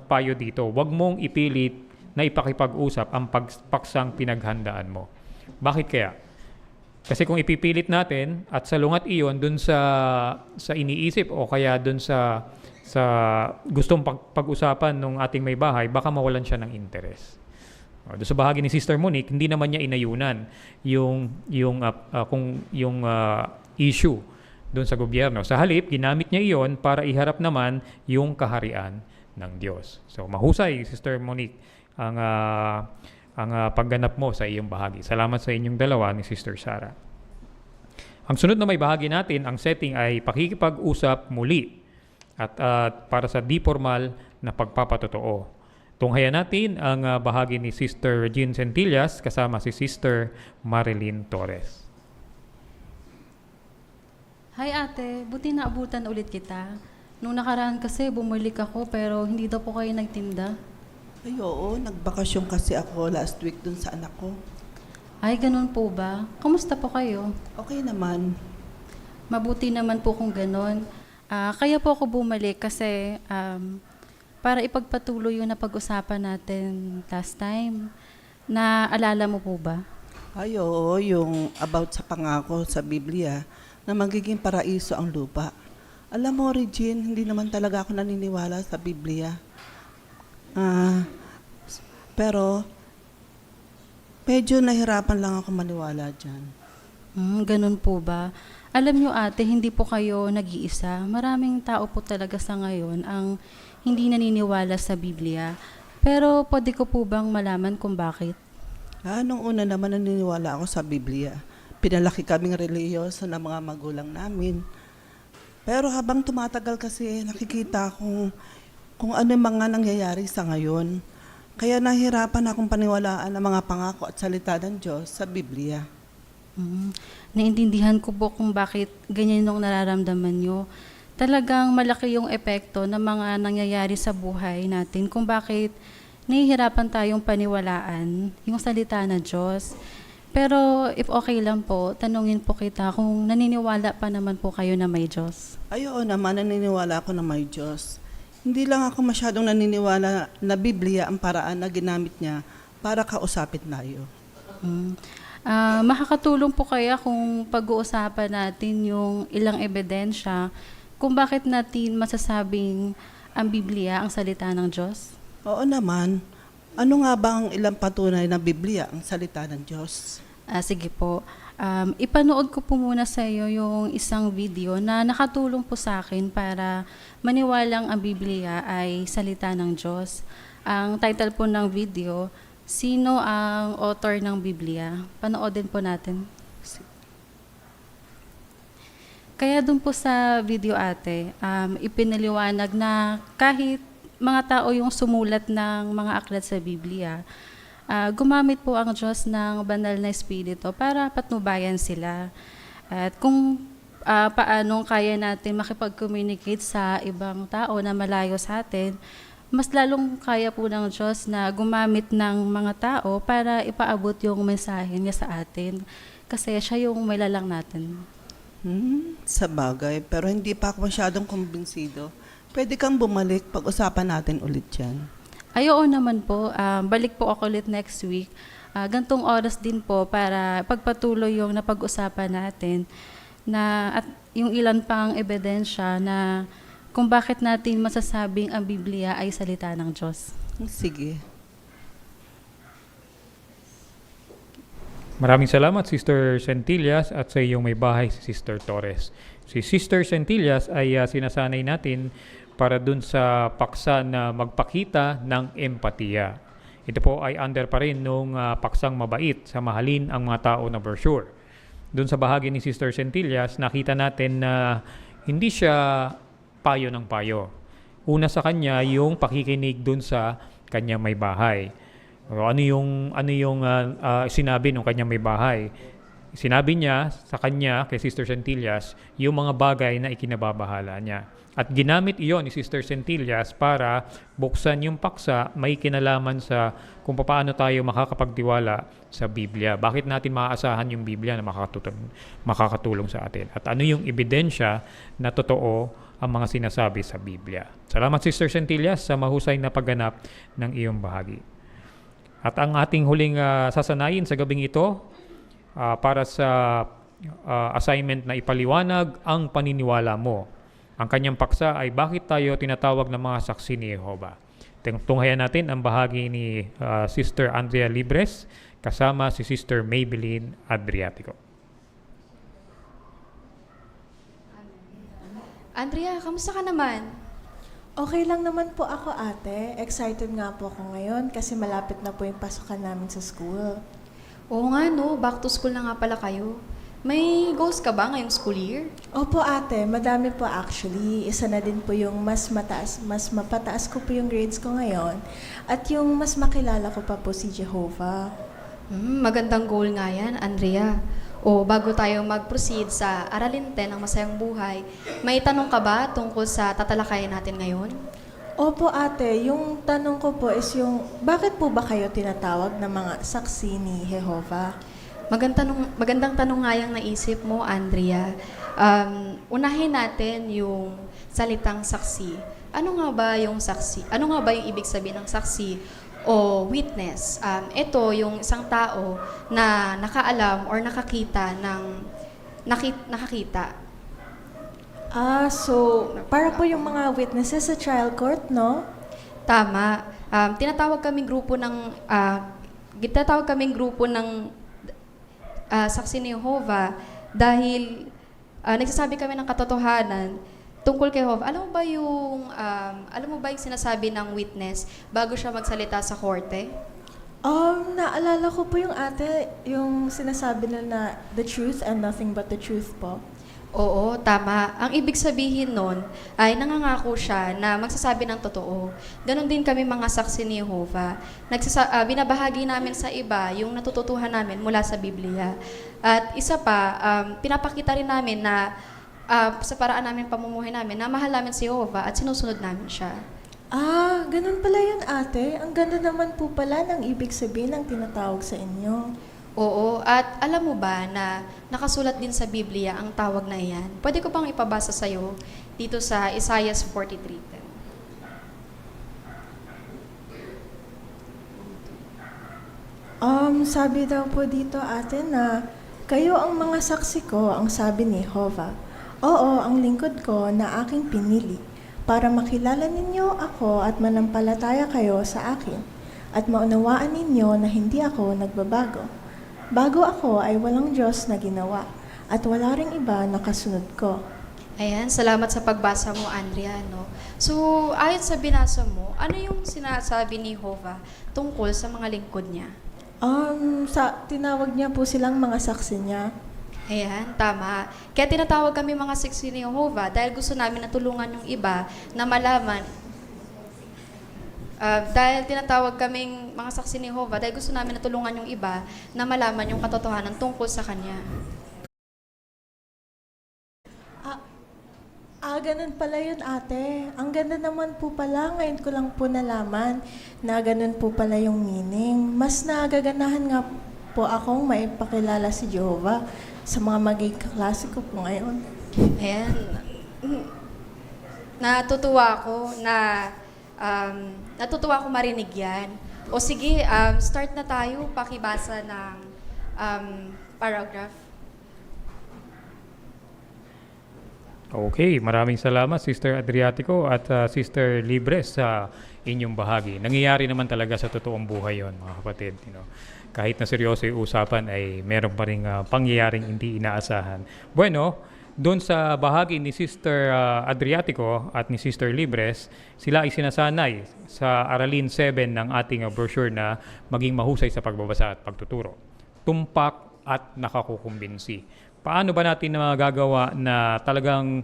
[SPEAKER 1] payo dito. Huwag mong ipilit na ipakipag-usap ang paksang pinaghandaan mo. Bakit kaya? Kasi kung ipipilit natin at salungat iyon dun sa iniisip o kaya dun sa gustong pag-usapan ng ating may bahay, baka mawalan siya ng interes. Doon sa bahagi ni Sister Monique, hindi naman niya inayunan yung issue doon sa gobyerno. Sa halip, ginamit niya iyon para iharap naman yung kaharian ng Diyos. So mahusay, Sister Monique, ang pagganap mo sa iyong bahagi. Salamat sa inyong dalawa ni Sister Sara. Ang sunod na may bahagi natin, ang setting ay pakikipag-usap muli at para sa di formal na pagpapatotoo. Tunghayan natin ang bahagi ni Sister Regine Centillas kasama si Sister Marilyn Torres.
[SPEAKER 19] Hi ate, buti naabutan ulit kita. Nung nakaraan kasi bumalik ako pero hindi daw po kayo nagtinda.
[SPEAKER 20] Ay oo, nagbakasyon kasi ako last week dun sa anak ko.
[SPEAKER 19] Ay, ganun po ba? Kamusta po kayo?
[SPEAKER 20] Okay naman.
[SPEAKER 19] Mabuti naman po kung ganun. Kaya po ako bumalik kasi para ipagpatuloy yung napag-usapan natin last time. Naalala mo po ba?
[SPEAKER 20] Ay oo, yung about sa pangako sa Biblia na magiging paraiso ang lupa. Alam mo, Regine, hindi naman talaga ako naniniwala sa Biblia. Pero medyo nahirapan lang ako maniwala dyan.
[SPEAKER 19] Ganun po ba? Alam nyo ate, hindi po kayo nag-iisa. Maraming tao po talaga sa ngayon ang hindi naniniwala sa Biblia. Pero pwede ko po bang malaman kung bakit?
[SPEAKER 20] Nung una naman naniniwala ako sa Biblia. Pinalaki kaming reliyoso ng mga magulang namin. Pero habang tumatagal kasi nakikita kung ano mga nangyayari sa ngayon. Kaya nahirapan akong paniwalaan ang mga pangako at salita ng Diyos sa Biblia.
[SPEAKER 19] Naintindihan ko po kung bakit ganyan yung nararamdaman nyo. Talagang malaki yung epekto ng mga nangyayari sa buhay natin kung bakit nahihirapan tayong paniwalaan yung salita ng Diyos. Pero if okay lang po, tanungin po kita kung naniniwala pa naman po kayo na may Diyos.
[SPEAKER 20] Ay, oo naman, naniniwala ako na may Diyos. Hindi lang ako masyadong naniniwala na Biblia ang paraan na ginamit niya para kausapin tayo.
[SPEAKER 19] Makakatulong po kaya kung pag-uusapan natin yung ilang ebidensya kung bakit natin masasabing ang Biblia ang salita ng Diyos?
[SPEAKER 20] Oo naman. Ano nga ba ang ilang patunay na Biblia ang salita ng Diyos?
[SPEAKER 19] Sige po. Ipanood ko po muna sa iyo yung isang video na nakatulong po sa akin para maniwalang ang Biblia ay salita ng Diyos. Ang title po ng video, Sino ang author ng Biblia? Panoodin po natin. Kaya dun po sa video ate, ipinaliwanag na kahit mga tao yung sumulat ng mga aklat sa Biblia, gumamit po ang Diyos ng banal na espiritu para patnubayan sila. At kung paanong kaya natin makipag-communicate sa ibang tao na malayo sa atin, mas lalong kaya po ng Diyos na gumamit ng mga tao para ipaabot yung mensahe niya sa atin. Kasi siya yung may lalang natin.
[SPEAKER 20] Sa bagay, pero hindi pa ako masyadong kumbinsido. Pwede kang bumalik, pag-usapan natin ulit yan.
[SPEAKER 19] Oo naman po. Balik po ako ulit next week. Gantong oras din po para pagpatuloy yung napag-usapan natin na at yung ilan pang ebidensya na kung bakit natin masasabing ang Biblia ay salita ng Diyos.
[SPEAKER 20] Sige.
[SPEAKER 1] Maraming salamat, Sister Centillas, at sa iyong may bahay, si Sister Torres. Si Sister Centillas ay sinasanay natin para dun sa paksa na magpakita ng empatiya. Ito po ay under pa rin nung paksang mabait sa mahalin ang mga tao na brochure. Dun sa bahagi ni Sister Centillas, nakita natin na hindi siya payo ng payo. Una sa kanya, yung pakikinig dun sa kanyang may bahay. Ano yung sinabi ng kanyang may bahay? Sinabi niya sa kanya, kay Sister Centillas, yung mga bagay na ikinababahala niya. At ginamit iyon ni Sister Centillas para buksan yung paksa may kinalaman sa kung paano tayo makakapagtiwala sa Biblia. Bakit natin maaasahan yung Biblia na makakatulong sa atin? At ano yung ebidensya na totoo ang mga sinasabi sa Biblia? Salamat, Sister Centillas, sa mahusay na pagganap ng iyong bahagi. At ang ating huling sasanayin sa gabing ito para sa assignment na ipaliwanag ang paniniwala mo. Ang kanyang paksa ay bakit tayo tinatawag ng mga saksi ni Jehovah. Tunghayan natin ang bahagi ni Sister Andrea Libres kasama si Sister Maybelline Adriatico.
[SPEAKER 21] Andrea, kamusta ka naman?
[SPEAKER 22] Okay lang naman po ako, ate. Excited nga po ako ngayon kasi malapit na po yung pasukan namin sa school.
[SPEAKER 21] Oo nga no, back to school na nga pala kayo. May goals ka ba ngayong school year?
[SPEAKER 22] Opo, ate. Madami po actually. Isa na din po yung mas mapataas ko po yung grades ko ngayon at yung mas makilala ko pa po si Jehovah.
[SPEAKER 21] Magandang goal nga yan, Andrea. O bago tayo mag-proceed sa Aralin 10 ng Masayang Buhay, may tanong ka ba tungkol sa tatalakayan natin ngayon?
[SPEAKER 22] Opo, ate. Yung tanong ko po is yung, bakit po ba kayo tinatawag na mga saksi ni Jehovah?
[SPEAKER 21] Magandang tanong nga yung naisip mo, Andrea. Unahin natin yung salitang saksi. Ano nga ba yung saksi? Ano nga ba yung ibig sabihin ng saksi o witness? Ito yung isang tao na nakaalam or nakakita ng nakakita.
[SPEAKER 22] So para po yung mga witnesses sa trial court, no?
[SPEAKER 21] Tama. Tinatawag kaming grupo ng saksi ni Jehovah dahil nagsasabi kami ng katotohanan tungkol kay Jehovah. Alam mo ba yung sinasabi ng witness bago siya magsalita sa korte?
[SPEAKER 22] Naalala ko po yung ate, yung sinasabi na the truth and nothing but the truth po.
[SPEAKER 21] Oo, tama. Ang ibig sabihin nun ay nangangako siya na magsasabi ng totoo. Ganon din kami mga saksi ni Jehovah. Binabahagi namin sa iba yung natututuhan namin mula sa Biblia. At isa pa, pinapakita rin namin na sa paraan namin pamumuhay namin na mahal namin si Jehovah at sinusunod namin siya.
[SPEAKER 22] Ganun pala yun, ate. Ang ganda naman po pala ng ibig sabihin ng tinatawag sa inyo.
[SPEAKER 21] Oo, at alam mo ba na nakasulat din sa Biblia ang tawag na iyan? Pwede ko pang ipabasa sa'yo dito sa Isaiah 43:10.
[SPEAKER 22] Sabi daw po dito ate na kayo ang mga saksi ko, ang sabi ni Jehovah. Oo, ang lingkod ko na aking pinili para makilala ninyo ako at manampalataya kayo sa akin at maunawaan ninyo na hindi ako nagbabago. Bago ako ay walang Diyos na ginawa at wala ring iba na kasunod ko.
[SPEAKER 21] Ayan, salamat sa pagbasa mo, Andrea. No? So, ayon sa binasa mo, ano yung sinasabi ni Jehovah tungkol sa mga lingkod niya?
[SPEAKER 22] Tinawag niya po silang mga saksi niya.
[SPEAKER 21] Ayan, tama. Kaya tinatawag kami mga saksi ni Jehovah dahil gusto namin na tulungan yung iba na malaman. Dahil tinatawag kaming mga saksi ni Jehovah dahil gusto namin na tulungan yung iba na malaman yung katotohanan tungkol sa Kanya.
[SPEAKER 22] Ganun pala yun ate. Ang ganda naman po pala. Ngayon ko lang po nalaman na ganun po pala yung meaning. Mas nagaganahan nga po akong maipakilala si Jehovah sa mga magiging kaklase ko po ngayon.
[SPEAKER 21] Ayan. Natutuwa ako marinig yan. O sige, start na tayo. Pakibasa ng paragraph.
[SPEAKER 1] Okay, maraming salamat Sister Adriatico at Sister Libres sa inyong bahagi. Nangyayari naman talaga sa totoong buhay yon, mga kapatid. Kahit na seryoso yung usapan ay meron pa rin pangyayaring hindi inaasahan. Bueno, doon sa bahagi ni Sister Adriatico at ni Sister Libres, sila ay sinasanay sa Aralin 7 ng ating brochure na maging mahusay sa pagbabasa at pagtuturo. Tumpak at nakakukumbinsi. Paano ba natin magagawa na talagang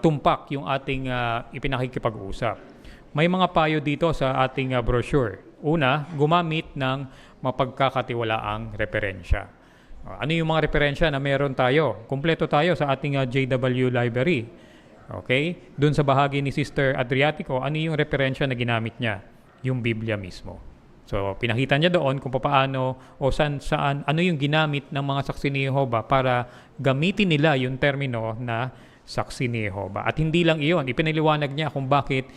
[SPEAKER 1] tumpak yung ating ipinakikipag-usap? May mga payo dito sa ating brochure. Una, gumamit ng mapagkakatiwalaang referensya. Ano yung mga referensya na meron tayo? Kumpleto tayo sa ating JW Library. Okay? Doon sa bahagi ni Sister Adriatico, ano yung referensya na ginamit niya? Yung Biblia mismo. So, pinakita niya doon kung paano o saan, ano yung ginamit ng mga saksi ni Jehovah para gamitin nila yung termino na saksi ni Jehovah. At hindi lang iyon, ipinaliwanag niya kung bakit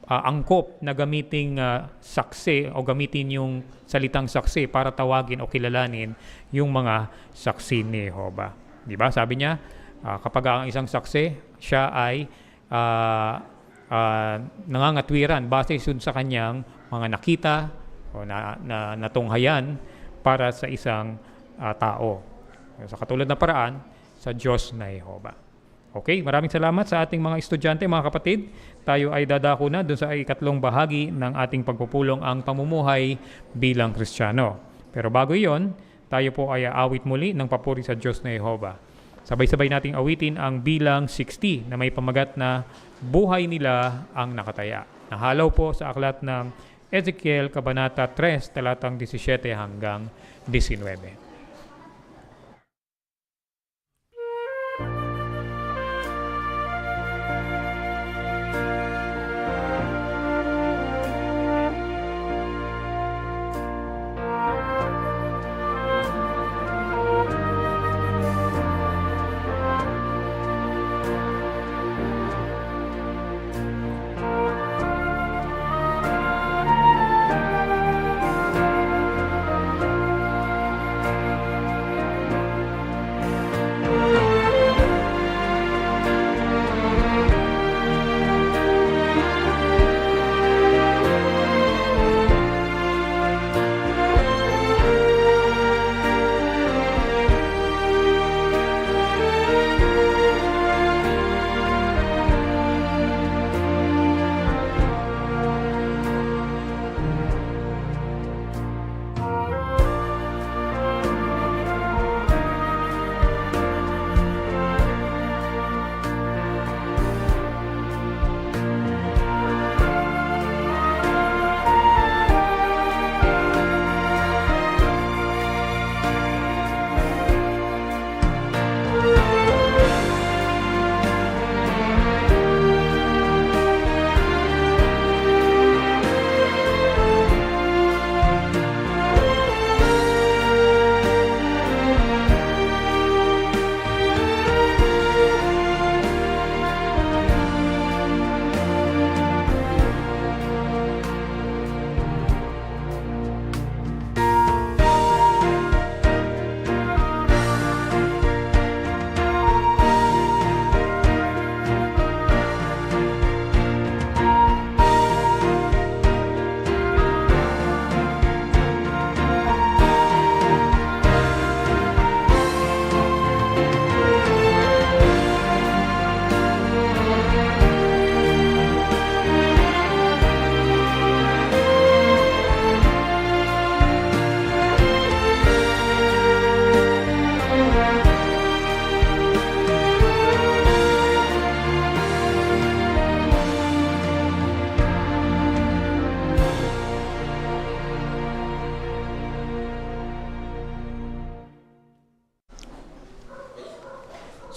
[SPEAKER 1] angkop na gamiting saksi o gamitin yung salitang saksi para tawagin o kilalanin yung mga saksi ni Jehovah. Di ba? Sabi niya, kapag ang isang saksi, siya ay nangangatwiran base sa kanyang mga nakita, o natunghayan para sa isang tao. Sa katulad na paraan, sa Diyos na Jehovah. Okay, maraming salamat sa ating mga estudyante, mga kapatid. Tayo ay dadako na doon sa ikatlong bahagi ng ating pagpupulong ang pamumuhay bilang Kristiyano. Pero bago iyon, tayo po ay aawit muli ng papuri sa Diyos na Jehovah. Sabay-sabay nating awitin ang bilang 60 na may pamagat na buhay nila ang nakataya. Nahalaw po sa aklat ng Ezekiel, Kabanata 3, talatang 17 hanggang 19.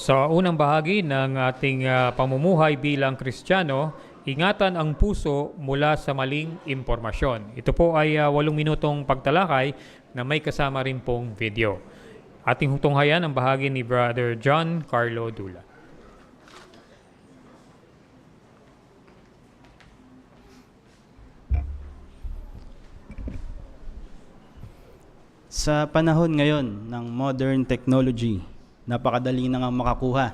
[SPEAKER 1] Sa unang bahagi ng ating pamumuhay bilang Kristiyano, ingatan ang puso mula sa maling impormasyon. Ito po ay 8 minutong pagtalakay na may kasama rin pong video. Ating tunghayan ang bahagi ni Brother John Carlo Dula.
[SPEAKER 2] Sa panahon ngayon ng modern technology, napakadali na nga makakuha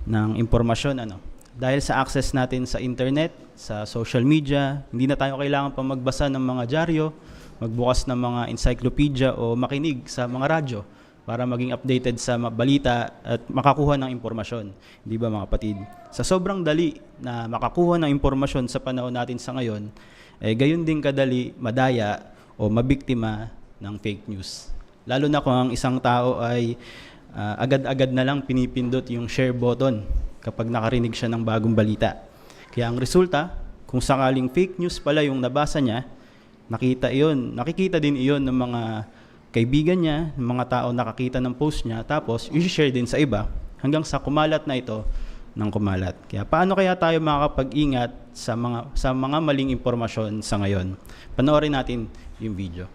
[SPEAKER 2] ng impormasyon. Dahil sa access natin sa internet, sa social media, hindi na tayo kailangan pa magbasa ng mga dyaryo, magbukas ng mga encyclopedia o makinig sa mga radyo para maging updated sa balita at makakuha ng impormasyon. Di ba mga kapatid? Sa sobrang dali na makakuha ng impormasyon sa panahon natin sa ngayon, gayon din kadali madaya o mabiktima ng fake news. Lalo na kung ang isang tao ay agad-agad na lang pinipindot yung share button kapag nakarinig siya ng bagong balita. Kaya ang resulta, kung sakaling fake news pala yung nabasa niya, nakikita din iyon ng mga kaibigan niya, ng mga tao nakakita ng post niya, tapos i-share din sa iba hanggang sa kumalat na ito ng kumalat. Kaya paano kaya tayo makakapag-ingat sa mga maling impormasyon sa ngayon? Panoorin natin yung video.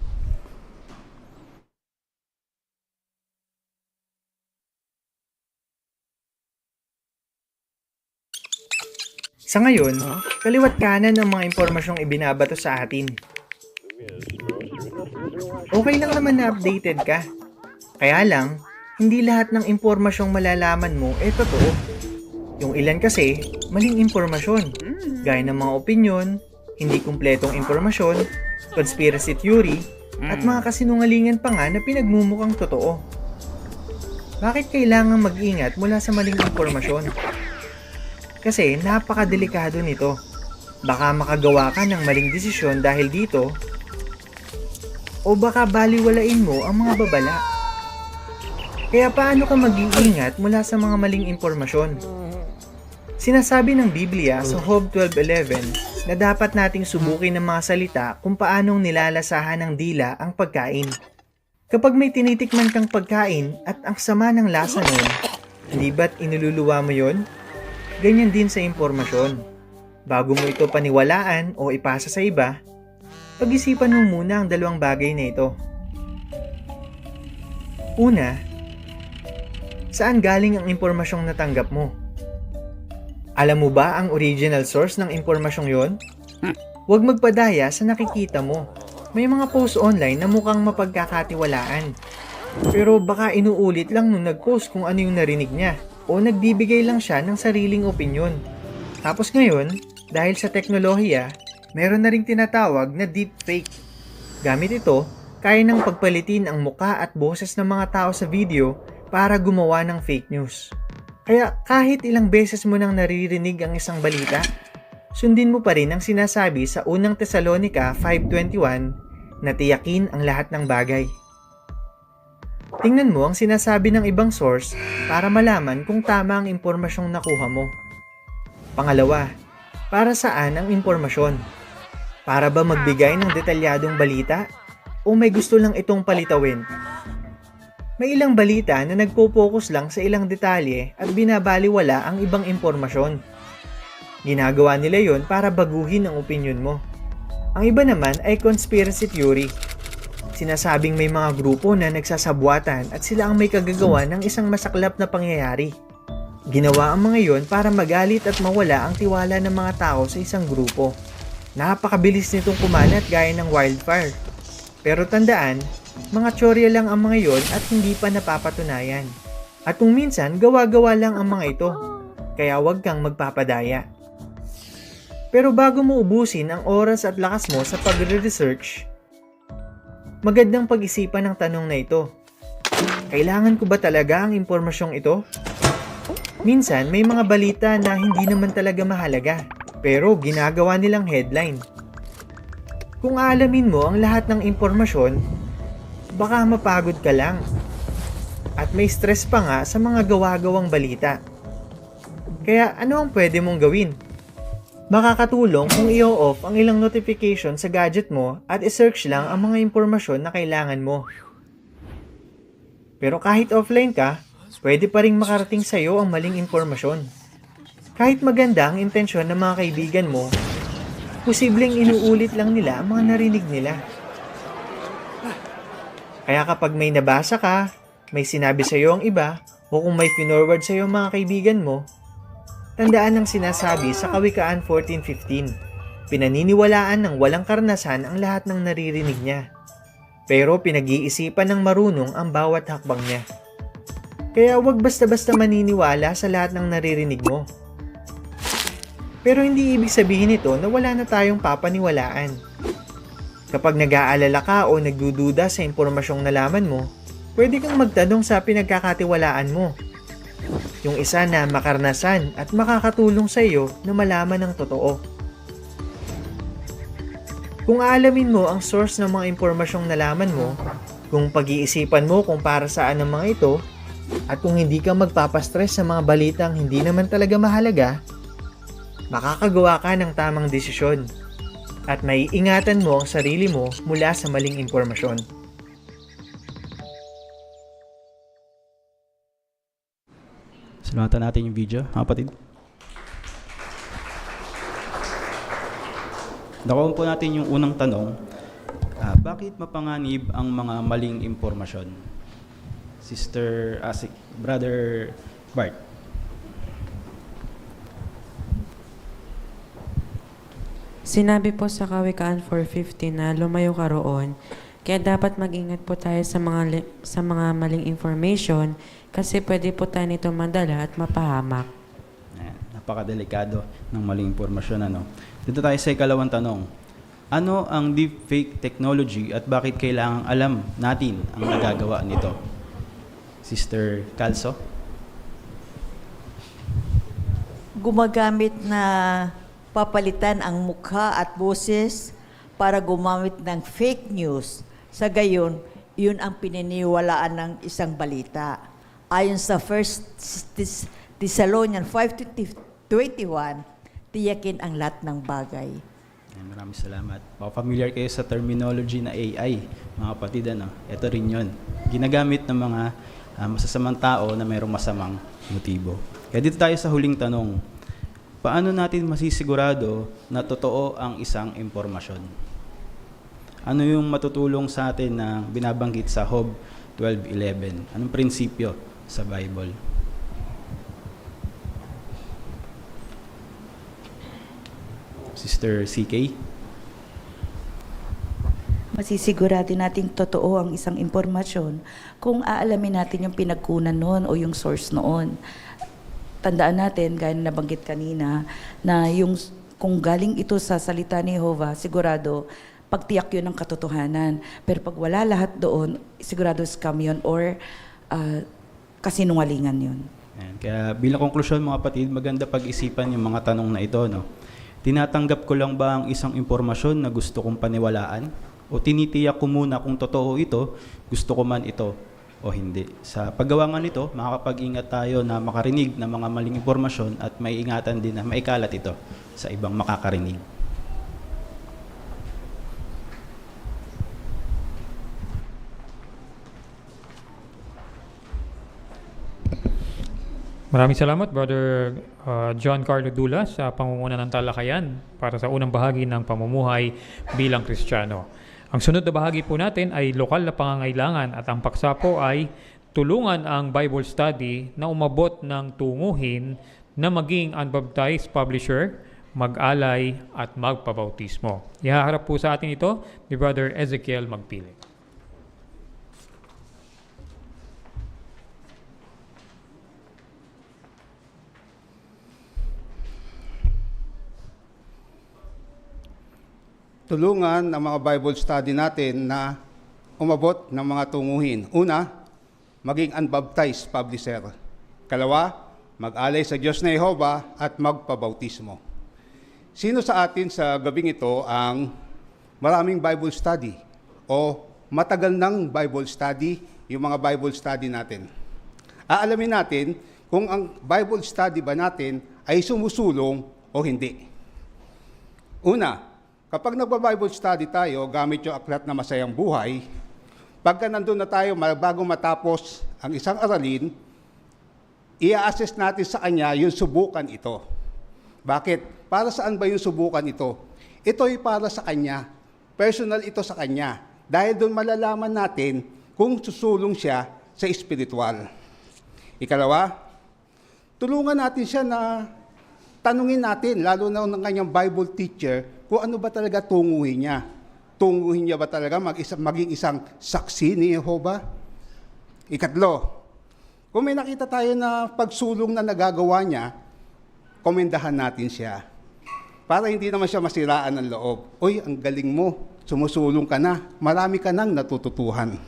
[SPEAKER 3] Sa ngayon, kaliwat kanan ang mga impormasyong ibinabato sa atin. Okay lang naman na updated ka. Kaya lang, hindi lahat ng impormasyong malalaman mo totoo. Yung ilan kasi, maling impormasyon. Gaya ng mga opinyon, hindi kumpletong impormasyon, conspiracy theory, at mga kasinungalingan pa nga na pinagmumukhang totoo. Bakit kailangang mag-ingat mula sa maling impormasyon? Kasi napakadelikado nito. Baka makagawa ka ng maling desisyon dahil dito, o baka baliwalain mo ang mga babala. Kaya paano ka mag-iingat mula sa mga maling impormasyon? Sinasabi ng Biblia sa Job 12:11 na dapat nating subukin ng mga salita kung paanong nilalasahan ng dila ang pagkain. Kapag may tinitikman kang pagkain at ang sama ng lasa nun, hindi ba't inululuwa mo yon? Ganyan din sa impormasyon. Bago mo ito paniwalaan o ipasa sa iba, pag-isipan mo muna ang 2 bagay na ito. Una, saan galing ang impormasyong natanggap mo? Alam mo ba ang original source ng impormasyong yon? Huwag magpadaya sa nakikita mo. May mga post online na mukhang mapagkakatiwalaan. Pero baka inuulit lang nung nag-post kung ano yung narinig niya. O nagbibigay lang siya ng sariling opinyon. Tapos ngayon, dahil sa teknolohiya, meron na ring tinatawag na deepfake. Gamit ito, kaya nang pagpalitin ang muka at boses ng mga tao sa video para gumawa ng fake news. Kaya kahit ilang beses mo nang naririnig ang isang balita, sundin mo pa rin ang sinasabi sa unang Tesalonica 5:21 na tiyakin ang lahat ng bagay. Tingnan mo ang sinasabi ng ibang source para malaman kung tama ang impormasyong nakuha mo. Pangalawa, para saan ang impormasyon? Para ba magbigay ng detalyadong balita o may gusto lang itong palitawin? May ilang balita na nagpo-focus lang sa ilang detalye at binabaliwala ang ibang impormasyon. Ginagawa nila yon para baguhin ang opinyon mo. Ang iba naman ay conspiracy theory. Sinasabing may mga grupo na nagsasabwatan at sila ang may kagagawa ng isang masaklap na pangyayari. Ginawa ang mga yon para magalit at mawala ang tiwala ng mga tao sa isang grupo. Napakabilis nitong kumalat gaya ng wildfire. Pero tandaan, mga tsorya lang ang mga yon at hindi pa napapatunayan. At kung minsan, gawa-gawa lang ang mga ito. Kaya huwag kang magpapadaya. Pero bago mo ubusin ang oras at lakas mo sa pagre-research, magandang pag-isipan ang tanong na ito. Kailangan ko ba talaga ang impormasyong ito? Minsan, may mga balita na hindi naman talaga mahalaga, pero ginagawa nilang headline. Kung aalamin mo ang lahat ng impormasyon, baka mapagod ka lang. At may stress pa nga sa mga gawa-gawang balita. Kaya ano ang pwede mong gawin? Makakatulong kung i-off ang ilang notification sa gadget mo at i-search lang ang mga impormasyon na kailangan mo. Pero kahit offline ka,
[SPEAKER 4] pwede pa ring makarating sa'yo ang maling impormasyon. Kahit maganda ang intensyon ng mga kaibigan mo, posibleng inuulit lang nila ang mga narinig nila. Kaya kapag may nabasa ka, may sinabi sa'yo ang iba, o kung may finorward sa'yo ang mga kaibigan mo, tandaan ang sinasabi sa Kawikaan 14:15. Pinaniniwalaan ng walang karanasan ang lahat ng naririnig niya. Pero pinag-iisipan ng marunong ang bawat hakbang niya. Kaya huwag basta-basta maniniwala sa lahat ng naririnig mo. Pero hindi ibig sabihin ito na wala na tayong papaniwalaan. Kapag nag-aalala ka o nagdududa sa impormasyong nalaman mo, pwede kang magtanong sa pinagkakatiwalaan mo. Yung isa na makaranasan at makakatulong sa iyo na malaman ang totoo. Kung aalamin mo ang source ng mga impormasyong nalaman mo, kung pag-iisipan mo kung para saan ang mga ito, at kung hindi ka magpapastress sa mga balitang hindi naman talaga mahalaga, makakagawa ka ng tamang desisyon at maiingatan mo ang sarili mo mula sa maling impormasyon.
[SPEAKER 2] Salamatan natin yung video, mga kapatid. Nakuha po natin yung unang tanong, bakit mapanganib ang mga maling impormasyon? Brother Bart.
[SPEAKER 5] Sinabi po sa Kawikaan 4:15 na lumayo ka roon, kaya dapat mag-ingat po tayo sa mga maling information kasi pwede po tayo nito madala at mapahamak.
[SPEAKER 2] Napakadelikado ng maling impormasyon. Dito tayo sa ikalawang tanong. Ano ang deepfake technology at bakit kailangang alam natin ang nagagawa nito? Sister Calso?
[SPEAKER 11] Gumagamit na papalitan ang mukha at boses para gumamit ng fake news. Sa gayon, yun ang pininiwalaan ng isang balita. Ayon sa 1 Thessalonians 5:21, tiyakin ang lahat ng bagay.
[SPEAKER 2] Maraming salamat. Baka familiar kayo sa terminology na AI, mga kapatid. Ito rin yun. Ginagamit ng mga masasamang tao na mayroong masamang motibo. Kaya dito tayo sa huling tanong. Paano natin masisigurado na totoo ang isang impormasyon? Ano yung matutulong sa atin na binabanggit sa Job 12:11? Anong prinsipyo sa Bible? Sister CK?
[SPEAKER 8] Masisigurado nating totoo ang isang impormasyon kung aalamin natin yung pinagkunan noon o yung source noon. Tandaan natin, gaya na nabanggit kanina, na kung galing ito sa salita ni Jehovah, sigurado pagtiyak yun ng katotohanan. Pero pag wala lahat doon, sigurado scam yun or kasinungalingan yun.
[SPEAKER 2] Kaya bilang konklusyon, mga kapatid, maganda pag-isipan yung mga tanong na ito. Tinatanggap ko lang ba ang isang impormasyon na gusto kong paniwalaan? O tinitiyak ko muna kung totoo ito, gusto ko man ito o hindi. Sa paggawa nga nito, makakapag-ingat tayo na makarinig ng mga maling impormasyon at may ingatan din na maikalat ito sa ibang makakarinig.
[SPEAKER 1] Maraming salamat, Brother John Carlo Dula, sa pamumuna ng talakayan para sa unang bahagi ng pamumuhay bilang Kristiyano. Ang sunod na bahagi po natin ay lokal na pangangailangan at ang paksa po ay tulungan ang Bible study na umabot ng tunguhin na maging unbaptized publisher, mag-alay at magpabautismo. Ihaharap po sa atin ito ni Brother Ezekiel Magpili.
[SPEAKER 23] Tulungan ang mga Bible study natin na umabot ng mga tunguhin. Una, maging unbaptized publisher. Kalawa, mag-alay sa Diyos na Jehovah at magpabautismo. Sino sa atin sa gabing ito ang maraming Bible study o matagal ng Bible study, yung mga Bible study natin? Aalamin natin kung ang Bible study ba natin ay sumusulong o hindi. Una, kapag nagba-Bible study tayo, gamit yung aklat na Masayang Buhay, pagka nandun na tayo bago matapos ang isang aralin, i-assess natin sa kanya yung subukan ito. Bakit? Para saan ba yung subukan ito? Ito ay para sa kanya. Personal ito sa kanya. Dahil doon malalaman natin kung susulong siya sa espiritual. Ikalawa, tulungan natin siya na tanungin natin, lalo na ng kanyang Bible teacher, kung ano ba talaga tunguhin niya. Tunguhin niya ba talaga maging isang saksi ni Jehovah? Ikatlo, kung may nakita tayo na pagsulong na nagagawa niya, komendahan natin siya. Para hindi naman siya masiraan ng loob. Uy, ang galing mo, sumusulong ka na, marami ka nang natututuhan.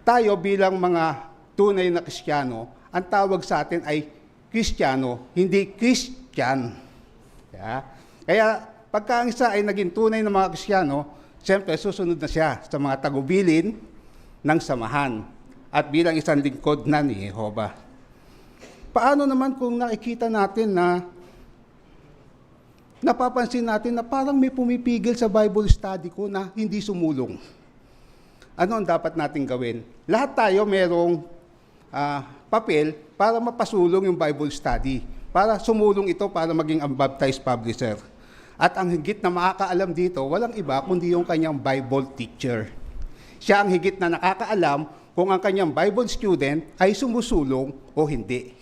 [SPEAKER 23] Tayo bilang mga tunay na Kristiyano, ang tawag sa atin ay Kristiyano, hindi Christian. Kaya pagka ang isa ay naging tunay na mga Kristiyano, siyempre susunod na siya sa mga tagubilin ng samahan at bilang isang lingkod na ni Jehovah. Paano naman kung nakikita natin na napapansin natin na parang may pumipigil sa Bible study ko na hindi sumulong? Ano ang dapat natin gawin? Lahat tayo merong papel para mapasulong yung Bible study, para sumulong ito para maging unbaptized publisher. At ang higit na makakaalam dito, walang iba kundi yung kanyang Bible teacher. Siya ang higit na nakakaalam kung ang kanyang Bible student ay sumusulong o hindi.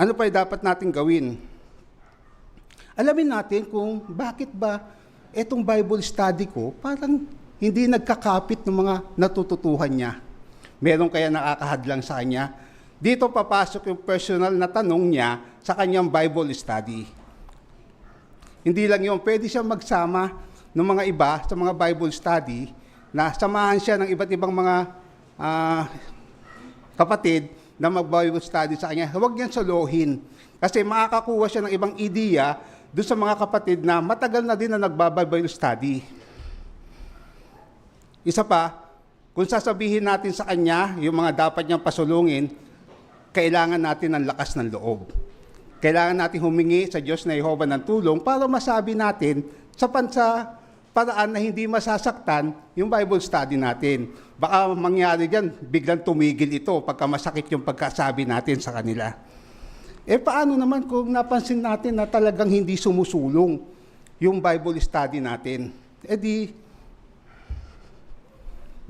[SPEAKER 23] Ano pa dapat natin gawin? Alamin natin kung bakit ba itong Bible study ko parang hindi nagkakapit ng mga natututuhan niya. Meron kaya nakakahadlang sa kanya? Dito papasok yung personal na tanong niya sa kanyang Bible study. Hindi lang yun, pwede siya magsama ng mga iba sa mga Bible study na samahan siya ng iba't ibang mga kapatid na mag-Bible study sa kanya. Huwag niyang solohin kasi makakakuha siya ng ibang ideya doon sa mga kapatid na matagal na din na nagbabible study. Isa pa, kung sasabihin natin sa kanya yung mga dapat niyang pasulungin, kailangan natin ng lakas ng loob. Kailangan natin humingi sa Diyos na Jehovah ng tulong para masabi natin sa paraan na hindi masasaktan yung Bible study natin. Baka mangyari dyan, biglang tumigil ito pagka masakit yung pagkasabi natin sa kanila. Paano naman kung napansin natin na talagang hindi sumusulong yung Bible study natin?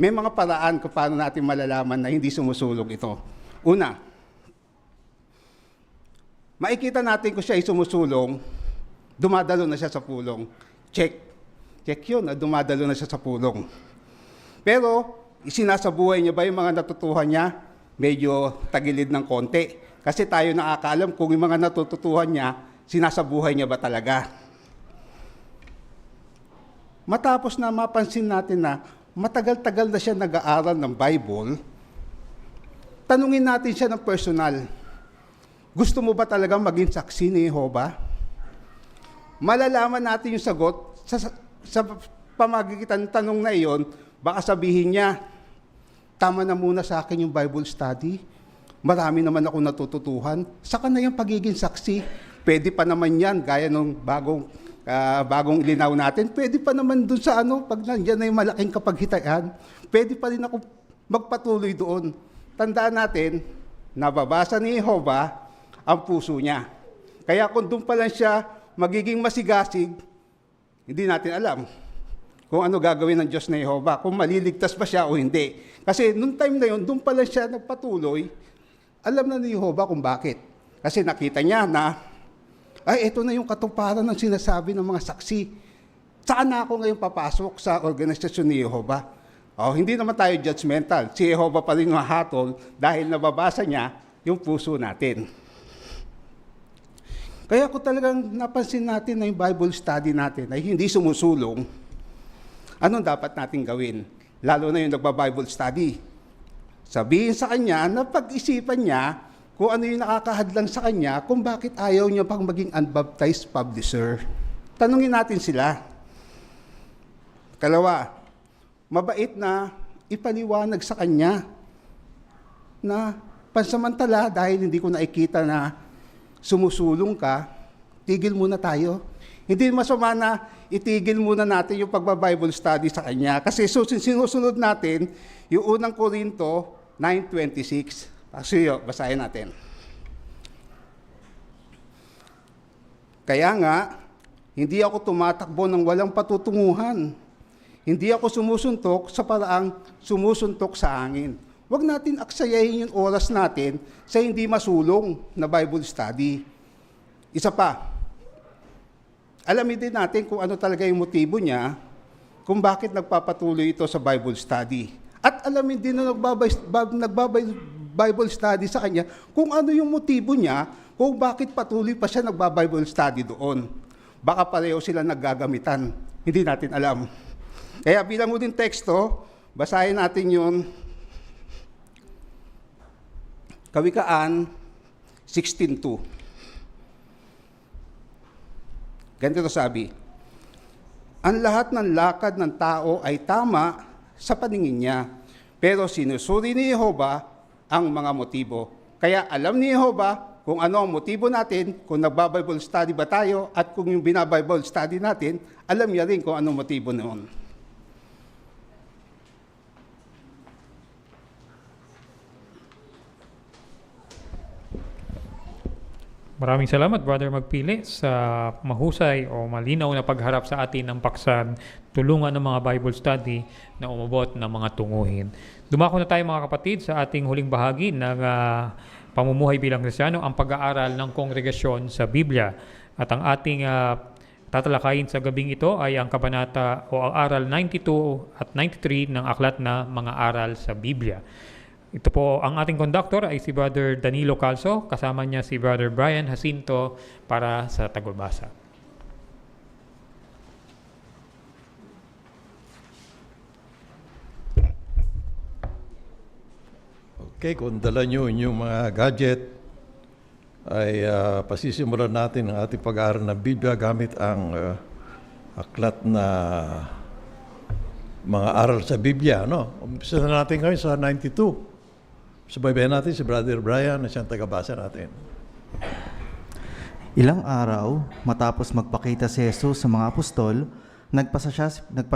[SPEAKER 23] May mga paraan kung paano natin malalaman na hindi sumusulong ito. Una, makikita natin kung siya ay sumusulong, dumadalo na siya sa pulong. Check yun, dumadalo na siya sa pulong. Pero, isinasabuhay niya ba yung mga natutuhan niya? Medyo tagilid ng konti. Kasi tayo nakakaalam kung yung mga natututuhan niya, sinasabuhay niya ba talaga? Matapos na mapansin natin na matagal-tagal na siya nag-aaral ng Bible, tanungin natin siya ng personal. Gusto mo ba talaga maging saksi ni Jehovah? Malalaman natin yung sagot sa pamagitan ng tanong na iyon. Baka sabihin niya, tama na muna sa akin yung Bible study. Marami naman ako natututuhan. Saka na yung pagiging saksi. Pwede pa naman yan, gaya nung bagong ilinaw natin. Pwede pa naman dun sa pag nandiyan na yung malaking kapaghitayan. Pwede pa rin ako magpatuloy doon. Tandaan natin, nababasa ni Jehovah ang puso niya. Kaya kung doon pa lang siya magiging masigasig, hindi natin alam kung ano gagawin ng Diyos na Jehovah, kung maliligtas ba siya o hindi. Kasi noong time na yun, doon pa lang siya nagpatuloy, alam na ni Jehovah kung bakit. Kasi nakita niya na, ito na yung katuparan ng sinasabi ng mga saksi. Saan na ako ngayon papasok sa organisasyon ni Jehovah? Hindi naman tayo judgmental. Si Jehovah pa rin mahatol dahil nababasa niya yung puso natin. Kaya kung talagang napansin natin na yung Bible study natin ay hindi sumusulong, anong dapat natin gawin? Lalo na yung nagba-Bible study. Sabihin sa kanya na pag-isipan niya kung ano yung nakakahadlang sa kanya kung bakit ayaw niya pang maging unbaptized publisher. Tanungin natin sila. Kalawa, mabait na ipaliwanag sa kanya na pansamantala dahil hindi ko nakikita na sumusulong ka, tigil muna tayo. Hindi masama na itigil muna natin yung pagba-Bible study sa kanya. Kasi sinusunod natin yung unang Korinto 9:26. Pasiyo, basahin natin. Kaya nga, hindi ako tumatakbo ng walang patutunguhan. Hindi ako sumusuntok sa paraang sumusuntok sa hangin. Huwag natin aksayahin yung oras natin sa hindi masulong na Bible study. Isa pa, alamin din natin kung ano talaga yung motibo niya, kung bakit nagpapatuloy ito sa Bible study. At alamin din na Bible study sa kanya kung ano yung motibo niya, kung bakit patuloy pa siya nagba-Bible study doon. Baka pareho sila naggagamitan. Hindi natin alam. Kaya bilang uling teksto, basahin natin yun. Kawikaan 16:2. Ganito sabi, ang lahat ng lakad ng tao ay tama sa paningin niya, pero sinusuri ni Jehova ang mga motibo. Kaya alam ni Jehova kung ano ang motibo natin, kung nagba-Bible study ba tayo, at kung yung bina-Bible study natin, alam niya rin kung anong motibo noon.
[SPEAKER 1] Maraming salamat, Brother Magpili, sa mahusay o malinaw na pagharap sa atin ng paksan, tulungan ng mga Bible study na umabot ng mga tunguhin. Dumako na tayo mga kapatid sa ating huling bahagi ng pamumuhay bilang Kristiyano, ang pag-aaral ng kongregasyon sa Biblia. At ang ating tatalakayin sa gabing ito ay ang kabanata o ang aral 92 at 93 ng aklat na mga aral sa Biblia. Ito po, ang ating conductor ay si Brother Danilo Calso, kasama niya si Brother Brian Jacinto para sa tagbabasa.
[SPEAKER 6] Okay, kung dala nyo inyong mga gadget, ay pasisimulan natin ang ating pag-aaral ng Biblia gamit ang aklat na mga aral sa Biblia. No? Umpisa na natin ngayon sa 92. Subaybayan natin si Brother Brian na siyang tagabasa natin.
[SPEAKER 7] Ilang araw, matapos magpakita si Jesus sa mga apostol, nagpa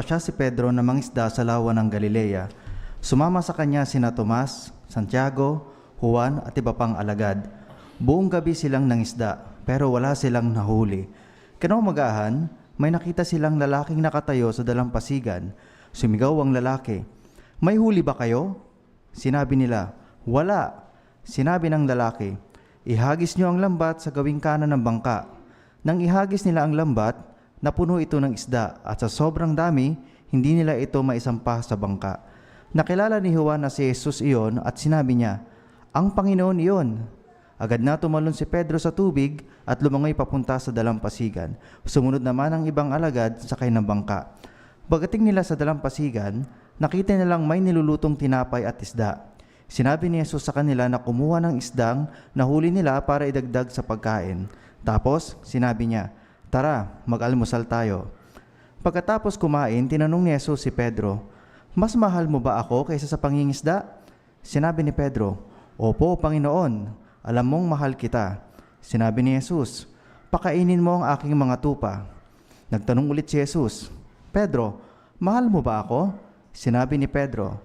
[SPEAKER 7] siya si Pedro na mangisda sa lawa ng Galilea. Sumama sa kanya sina Tomas, Santiago, Juan at iba pang alagad. Buong gabi silang nangisda, pero wala silang nahuli. Kinaumagahan, may nakita silang lalaking nakatayo sa dalampasigan. Sumigaw ang lalaki, "May huli ba kayo?" Sinabi nila, "Wala." Sinabi ng lalaki, "Ihagis niyo ang lambat sa gawing kanan ng bangka." Nang ihagis nila ang lambat, napuno ito ng isda at sa sobrang dami, hindi nila ito maisampa sa bangka. Nakilala ni Juan na si Jesus iyon at sinabi niya, "Ang Panginoon iyon." Agad na tumalon si Pedro sa tubig at lumangoy papunta sa dalampasigan. Sumunod naman ang ibang alagad sakay ng bangka. Pagdating nila sa dalampasigan, nakita nilang may nilulutong tinapay at isda. Sinabi ni Jesus sa kanila na kumuha ng isdang nahuli nila para idagdag sa pagkain. Tapos, sinabi niya, "Tara, mag-almusal tayo." Pagkatapos kumain, tinanong ni Jesus si Pedro, "Mas mahal mo ba ako kaysa sa pangingisda?" Sinabi ni Pedro, "Opo, Panginoon, alam mong mahal kita." Sinabi ni Jesus, "Pakainin mo ang aking mga tupa." Nagtanong ulit si Jesus, "Pedro, mahal mo ba ako?" Sinabi ni Pedro,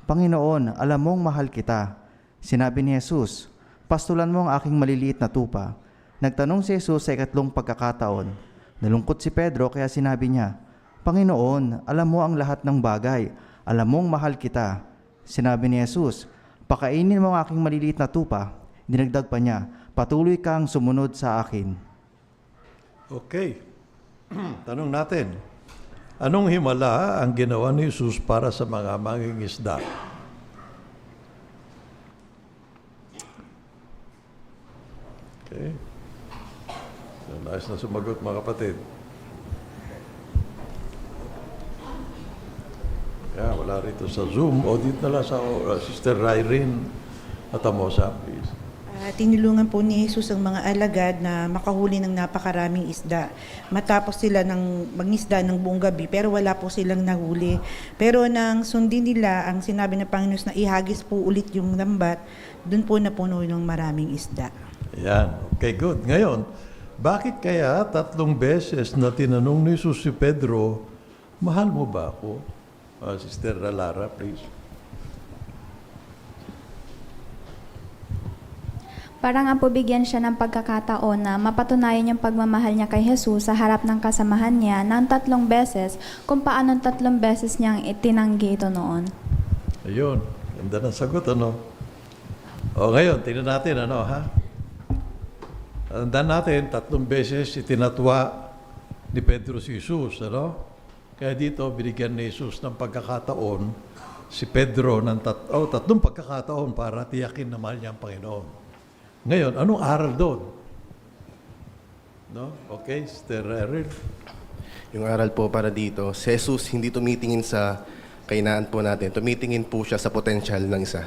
[SPEAKER 7] "Panginoon, alam mong mahal kita." Sinabi ni Jesus, "Pastulan mo ang aking maliliit na tupa." Nagtanong si Jesus sa ikatlong pagkakataon. Nalungkot si Pedro kaya sinabi niya, "Panginoon, alam mo ang lahat ng bagay. Alam mong mahal kita." Sinabi ni Jesus, "Pakainin mo ang aking maliliit na tupa." Dinagdag pa niya, "Patuloy kang sumunod sa akin."
[SPEAKER 6] Okay. Tanong natin, anong himala ang ginawa ni Jesus para sa mga mangingisda? Okay. So, nais na sumagot mga kapatid. Kaya wala rito sa Zoom. O dito na lang sa Sister Irene Atamosa, please.
[SPEAKER 9] Tinulungan po ni Jesus ang mga alagad na makahuli ng napakaraming isda. Matapos sila mangisda ng buong gabi, pero wala po silang nahuli. Pero nang sundin nila ang sinabi ng Panginoon na ihagis po ulit yung lambat, dun po napuno ng maraming isda.
[SPEAKER 6] Yan. Okay, good. Ngayon, bakit kaya 3 beses na tinanong ni Jesus si Pedro, mahal mo ba ako? Sister Lara, please.
[SPEAKER 10] Para nga po bigyan siya ng pagkakataon na mapatunayan yung pagmamahal niya kay Jesus sa harap ng kasamahan niya ng 3 beses kung paano 3 beses niyang itinanggi ito noon.
[SPEAKER 6] Ayun, ganda ng sagot, ano? O ngayon, tingnan natin, ano, ha? Tandaan natin, 3 beses itinatwa ni Pedro si Jesus, ano? Kaya dito, binigyan ni Jesus ng pagkakataon si Pedro ng 3 pagkakataon para tiyakin na mahal niya ang Panginoon. Ngayon, anong aral doon? No? Okay, Sister Erin.
[SPEAKER 14] Yung aral po para dito, si Jesus hindi tumitingin sa kainaan po natin, tumitingin po siya sa potensyal ng isa.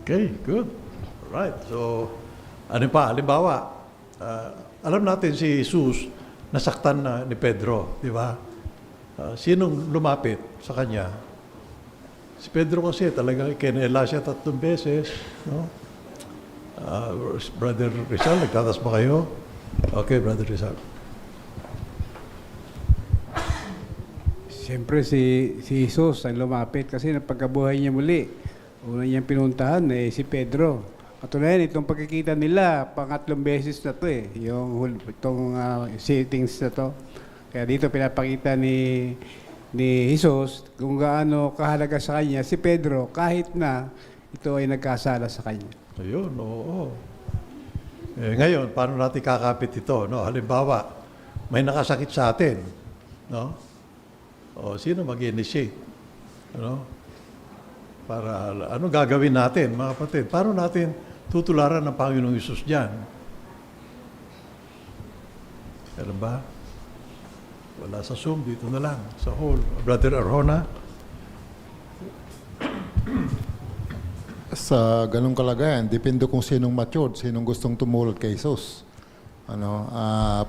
[SPEAKER 6] Okay, good. Alright, so ano pa? Halimbawa, alam natin si Jesus nasaktan na ni Pedro, di ba? Sinong lumapit sa kanya? Si Pedro kasi talagang kinela siya 3 beses, no? Brother Rizal, nagtatas ba kayo? Okay, Brother Rizal.
[SPEAKER 15] Siyempre si Jesus ang lumapit kasi napagkabuhay niya muli. Una niyang pinuntahan si Pedro. Katunayan, itong pagkikita nila, 3 beses na to itong settings na to. Kaya dito pinapakita ni Jesus kung gaano kahalaga sa kanya si Pedro kahit na ito ay nagkasala sa kanya.
[SPEAKER 6] Ayun, oo. Ngayon, paano natin kakapit ito? No? Halimbawa, may nakasakit sa atin. No? O, sino mag-initiate? Ano? Para, ano gagawin natin, mga kapatid? Paano natin tutularan ng Panginoong Isus dyan? Meron ba? Wala sa Zoom, dito na lang, sa hall. Brother Arjona?
[SPEAKER 24] Sa ganung kalagayan, depende kung sinong matured, sinong gustong tumulad kay Jesus.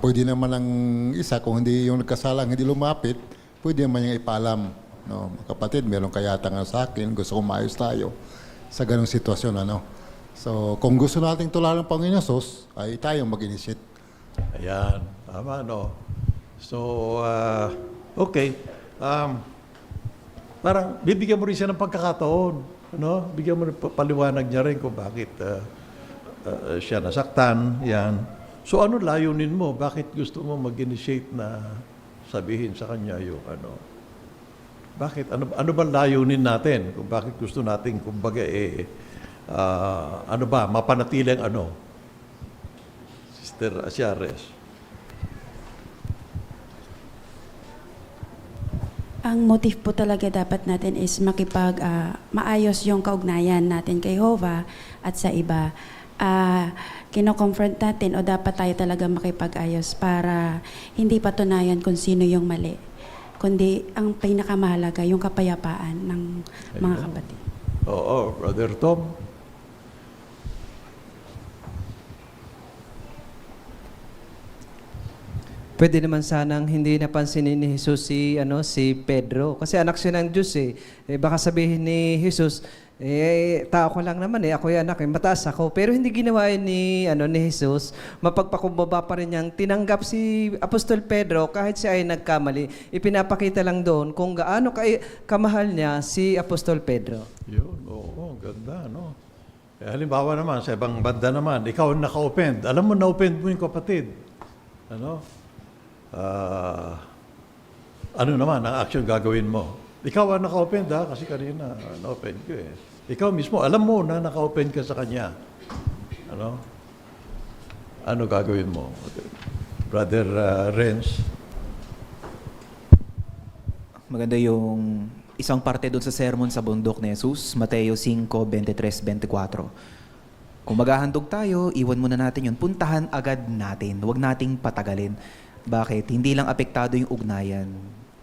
[SPEAKER 24] Pwede naman ang isa, kung hindi yung nagkasalang, hindi lumapit, pwede naman yung ipaalam. No? Kapatid, meron kayata nga sa akin, gusto kong maayos tayo sa ganung sitwasyon. So, kung gusto nating tularan ng Panginoon Jesus, ay tayong mag-initiate.
[SPEAKER 6] Ayan, tama, no? So, okay. Parang bibigyan mo rin siya ng pagkakataon. No? Bigyan mo paliwanag niya rin kung bakit siya nasaktan. Yan. So ano layunin mo? Bakit gusto mo mag-initiate na sabihin sa kanya yung ano? Bakit? Ano ba layunin natin? Kung bakit gusto natin, kumbaga ano ba? Mapanatiling ano? Sister Asiares.
[SPEAKER 25] Ang motive po talaga dapat natin is maayos yung kaugnayan natin kay Jehovah at sa iba. Kino-confront natin o dapat tayo talaga makipag-ayos para hindi patunayan kung sino yung mali. Kundi ang pinakamahalaga, yung kapayapaan ng mga kapatid.
[SPEAKER 6] Oo, Brother Tom.
[SPEAKER 26] Pwede naman sanang hindi napansinin ni Jesus si Pedro. Kasi anak siya ng Diyos baka sabihin ni Jesus, tao ko lang naman ako yung anak, mataas ako. Pero hindi ginawa ni Jesus, mapagpakumbaba pa rin niyang tinanggap si Apostol Pedro kahit siya ay nagkamali. Ipinapakita lang doon kung gaano kamahal niya si Apostol Pedro.
[SPEAKER 6] Yun, oo, ganda, no? Halimbawa naman, sa ibang banda naman, ikaw ang naka-offend. Alam mo, na-offend mo yung kapatid. Ano naman ang action gagawin mo? Ikaw ang naka-open kasi kanina na-open ko Ikaw mismo, alam mo na naka-open ka sa kanya. Ano gagawin mo? Brother Renz?
[SPEAKER 27] Maganda yung isang parte doon sa sermon sa bundok ni Jesus, Mateo 5:23-24. Kung maghahandog tayo, iwan muna natin yun. Puntahan agad natin. Huwag nating patagalin. Bakit? Hindi lang apektado yung ugnayan.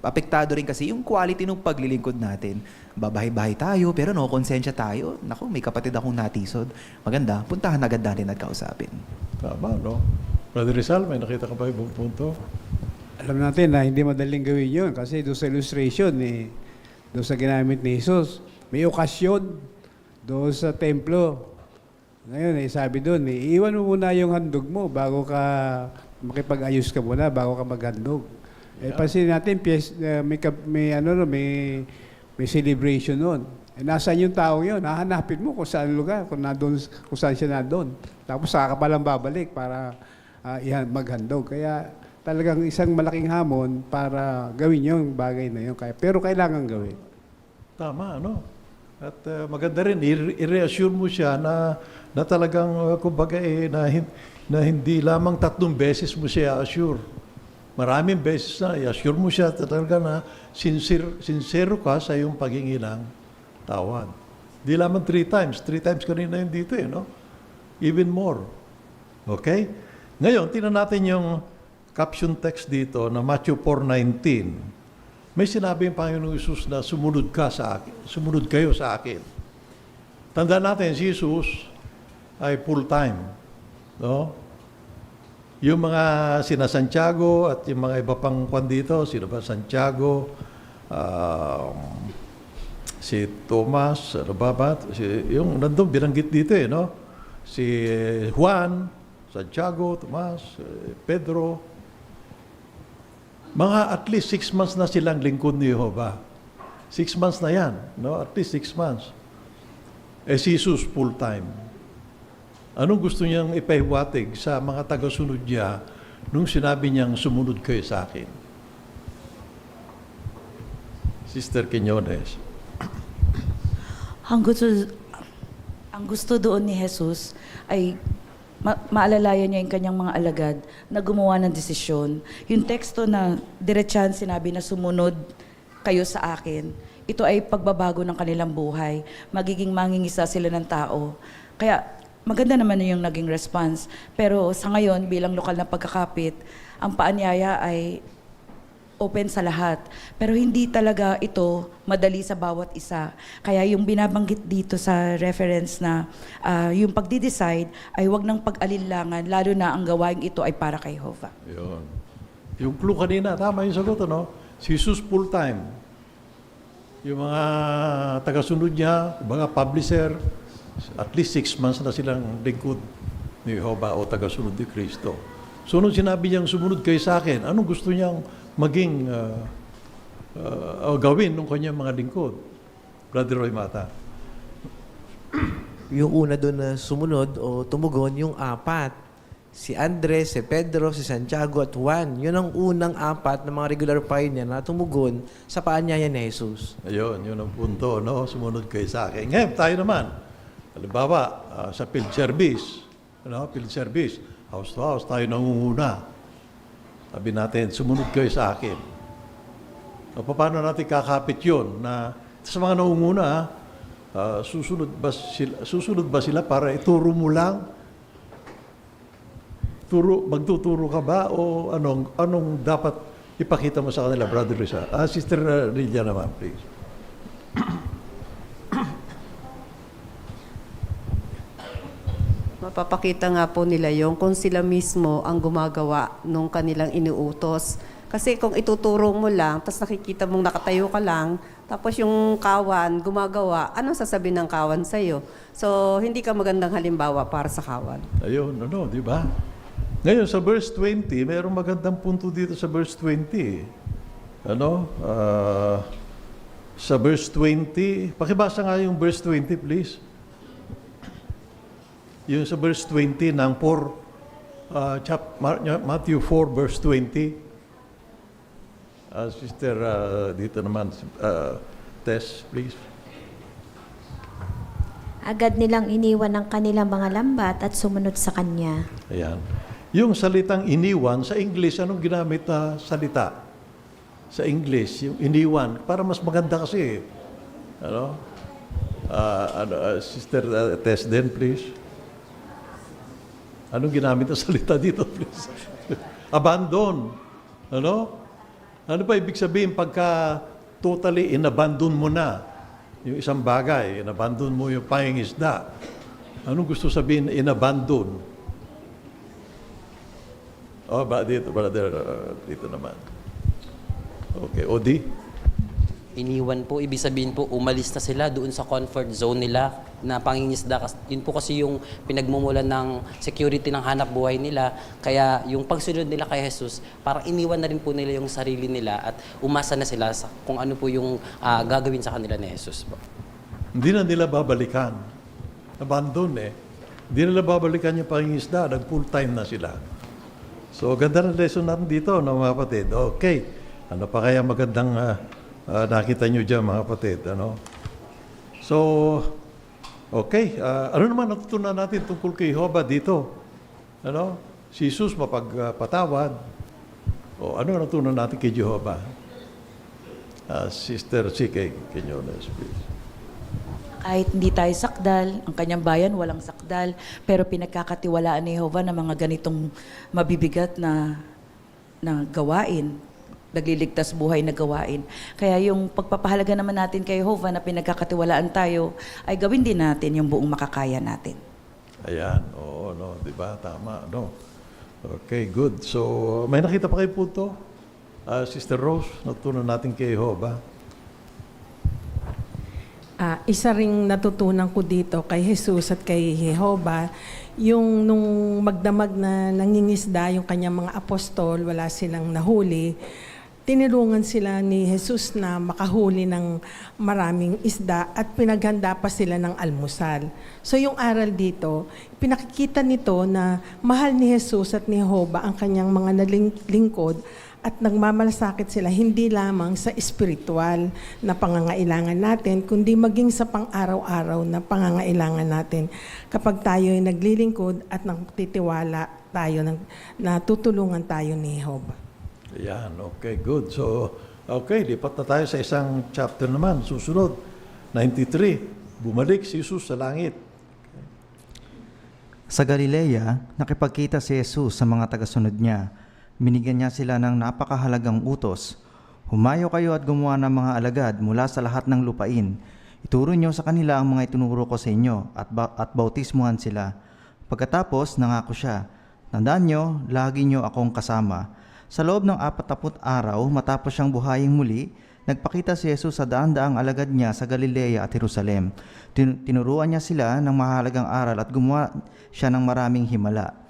[SPEAKER 27] Apektado rin kasi yung quality ng paglilingkod natin. Babahay-bahay tayo, pero no, konsensya tayo. Naku, may kapatid akong natisod. Maganda, puntahan agad natin at kausapin.
[SPEAKER 6] Tama, no? Brother Rizal, may nakita ka ba ibang punto?
[SPEAKER 15] Alam natin na hindi madaling gawin yun kasi doon sa illustration, doon sa ginamit ni Jesus, may okasyon doon sa templo. Ngayon, sabi doon, iiwan mo muna yung handog mo bago ka makipag-ayos ka muna bago ka maghandog. Pansin natin, may celebration noon. Nasaan yung tao yun? Hahanapin mo kung saan lugar, kung saan siya nandun. Tapos saka ka palang babalik para maghandog. Kaya talagang isang malaking hamon para gawin yung bagay na yun. Pero kailangan gawin.
[SPEAKER 6] Tama, ano? At maganda rin, i-reassure mo siya na talagang, kumbaga, na hindi lamang 3 beses mo siya assure. Maraming beses na i-assure mo siya talaga na sincere ka sa iyong paghingi ng tawad. Di lamang 3 times. 3 times kanina yun dito, no? Even more. Okay? Ngayon, tingnan natin yung caption text dito na Matthew 4:19. May sinabi yung Panginoong Isus na sumunod kayo sa akin. Tandaan natin, si Isus ay full-time. No? Yung mga sina Santiago at yung mga iba pang kwan dito, sino ba? Santiago, si Thomas, ano ba? Yung nandun, binanggit dito no? Si Juan, Santiago, Tomas, Pedro. Mga at least 6 months na silang lingkod ni Jehovah. 6 months na yan, no? At least 6 months. Si Jesus full-time. Anong gusto niyang ipahiwatig sa mga tagasunod niya nung sinabi niyang sumunod kayo sa akin? Sister Quiñones.
[SPEAKER 8] Ang gusto doon ni Jesus ay maalalayan niya yung kanyang mga alagad na gumawa ng desisyon. Yung teksto na diretsahan sinabi na sumunod kayo sa akin, ito ay pagbabago ng kanilang buhay. Magiging mangingisa sila ng tao. Kaya maganda naman yung naging response. Pero sa ngayon, bilang lokal na pagkakapit, ang paanyaya ay open sa lahat. Pero hindi talaga ito madali sa bawat isa. Kaya yung binabanggit dito sa reference na yung pagdi-decide ay wag ng pag-alinlangan, lalo na ang gawain ito ay para kay Jehovah.
[SPEAKER 6] Yun. Yung clue kanina, tama yung sagot, no? Si Jesus full-time. Yung mga tagasunod niya, mga publisher, at least 6 months na silang lingkod ni Jehovah o tagasunod ni Kristo. So nung sinabi niyang sumunod kayo sa akin, anong gusto niyang maging gawin ng kanyang mga lingkod? Brother Roy Mata.
[SPEAKER 12] Yung una doon na sumunod o tumugon, yung 4. Si Andres, si Pedro, si Santiago at Juan. Yun ang unang 4 na mga regular pioneer na tumugon sa paanyaya ni Jesus.
[SPEAKER 6] Ayun, yun ang punto, no? Sumunod kayo sa akin. Ngayon, tayo naman. Halimbawa, sa field service, field service, house to house, tayo nangunguna. Sabi natin, sumunod kayo sa akin. O, paano natin kakapit yun? Na, sa mga nangunguna, susunod ba sila para ituro mo lang? Magtuturo ka ba? O anong dapat ipakita mo sa kanila, Brother Risa? Sister Lilia naman, please.
[SPEAKER 13] Mapapakita nga po nila yung kung sila mismo ang gumagawa nung kanilang inuutos. Kasi kung ituturo mo lang, tapos nakikita mong nakatayo ka lang, tapos yung kawan gumagawa, anong sasabihin ng kawan sa'yo? So, hindi ka magandang halimbawa para sa kawan.
[SPEAKER 6] Ayun, di ba? Ngayon, sa verse 20, mayroong magandang punto dito sa verse 20. Sa verse 20, pakibasa nga yung verse 20, please. Yung sa verse 20 ng Matthew 4, verse 20. Sister, dito naman, Tess, please.
[SPEAKER 16] Agad nilang iniwan ang kanilang mga lambat at sumunod sa Kanya.
[SPEAKER 6] Ayan. Yung salitang iniwan, sa English, anong ginamit na salita? Sa English, yung iniwan. Para mas maganda kasi. Sister Tess din, please. Anong ginamit na salita dito, please? Abandon. Ano ba ibig sabihin pagka totally inabandon mo na yung isang bagay, inabandon mo yung pangingisda? Anong gusto sabihin inabandon? Ba dito, brother, dito naman. Okay, Odi?
[SPEAKER 3] iniwan po. Ibig sabihin po, umalis na sila doon sa comfort zone nila na pangingisda. Yun po kasi yung pinagmumulan ng security ng hanap buhay nila. Kaya yung pagsunod nila kay Jesus, parang iniwan na rin po nila yung sarili nila at umasa na sila sa kung ano po yung gagawin sa kanila ni Jesus po.
[SPEAKER 6] Hindi na nila babalikan. Abandon eh. Hindi nila babalikan yung pangingisda. Nag-full time na sila. So, ganda ng lesson natin dito, no, mga kapatid. Okay. Ano pa kaya magandang nakita nyo dyan, mga kapatid? Ano? So, okay. Ano naman natutunan natin tungkol kay Jehovah dito? Ano? Si Jesus mapagpatawad. O ano natutunan natin kay Jehovah? Sister C.K. Quinones, please.
[SPEAKER 8] Kahit hindi tayo sakdal, ang kanyang bayan walang sakdal, pero pinagkakatiwalaan ni Jehovah ng mga ganitong mabibigat na gawain, nagliligtas buhay na gawain. Kaya yung pagpapahalaga naman natin kay Jehovah na pinagkakatiwalaan tayo, ay gawin din natin yung buong makakaya natin.
[SPEAKER 6] Ayan, oo, no, di ba? Tama, no? Okay, good. So, may nakita pa kayo punto? Sister Rose, natutunan natin kay Jehovah.
[SPEAKER 17] Isa ring natutunan ko dito kay Jesus at kay Jehovah, yung nung magdamag na nangingisda yung kanyang mga apostol, wala silang nahuli, tinulungan sila ni Jesus na makahuli ng maraming isda at pinaghanda pa sila ng almusal. So yung aral dito, pinakikita nito na mahal ni Jesus at ni Jehovah ang kanyang mga nalingkod at nagmamalasakit sila hindi lamang sa espiritual na pangangailangan natin, kundi maging sa pang-araw-araw na pangangailangan natin kapag tayo ay naglilingkod at nagtitiwala tayo, natutulungan tayo ni Jehovah.
[SPEAKER 6] Ayan, okay, good. So, okay, lipat na tayo sa isang chapter naman. Susunod, 93, bumalik si Jesus sa langit.
[SPEAKER 7] Sa Galilea, nakipagkita si Jesus sa mga tagasunod niya. Binigyan niya sila ng napakahalagang utos. Humayo kayo at gumawa ng mga alagad mula sa lahat ng lupain. Ituro niyo sa kanila ang mga itinuro ko sa inyo at bautismuhan sila. Pagkatapos, nangako siya, tandaan niyo, lagi niyo akong kasama. Sa loob ng 40 araw, matapos siyang buhayin muli, nagpakita si Jesus sa daan-daang alagad niya sa Galilea at Jerusalem. Tinuruan niya sila ng mahalagang aral at gumawa siya ng maraming himala.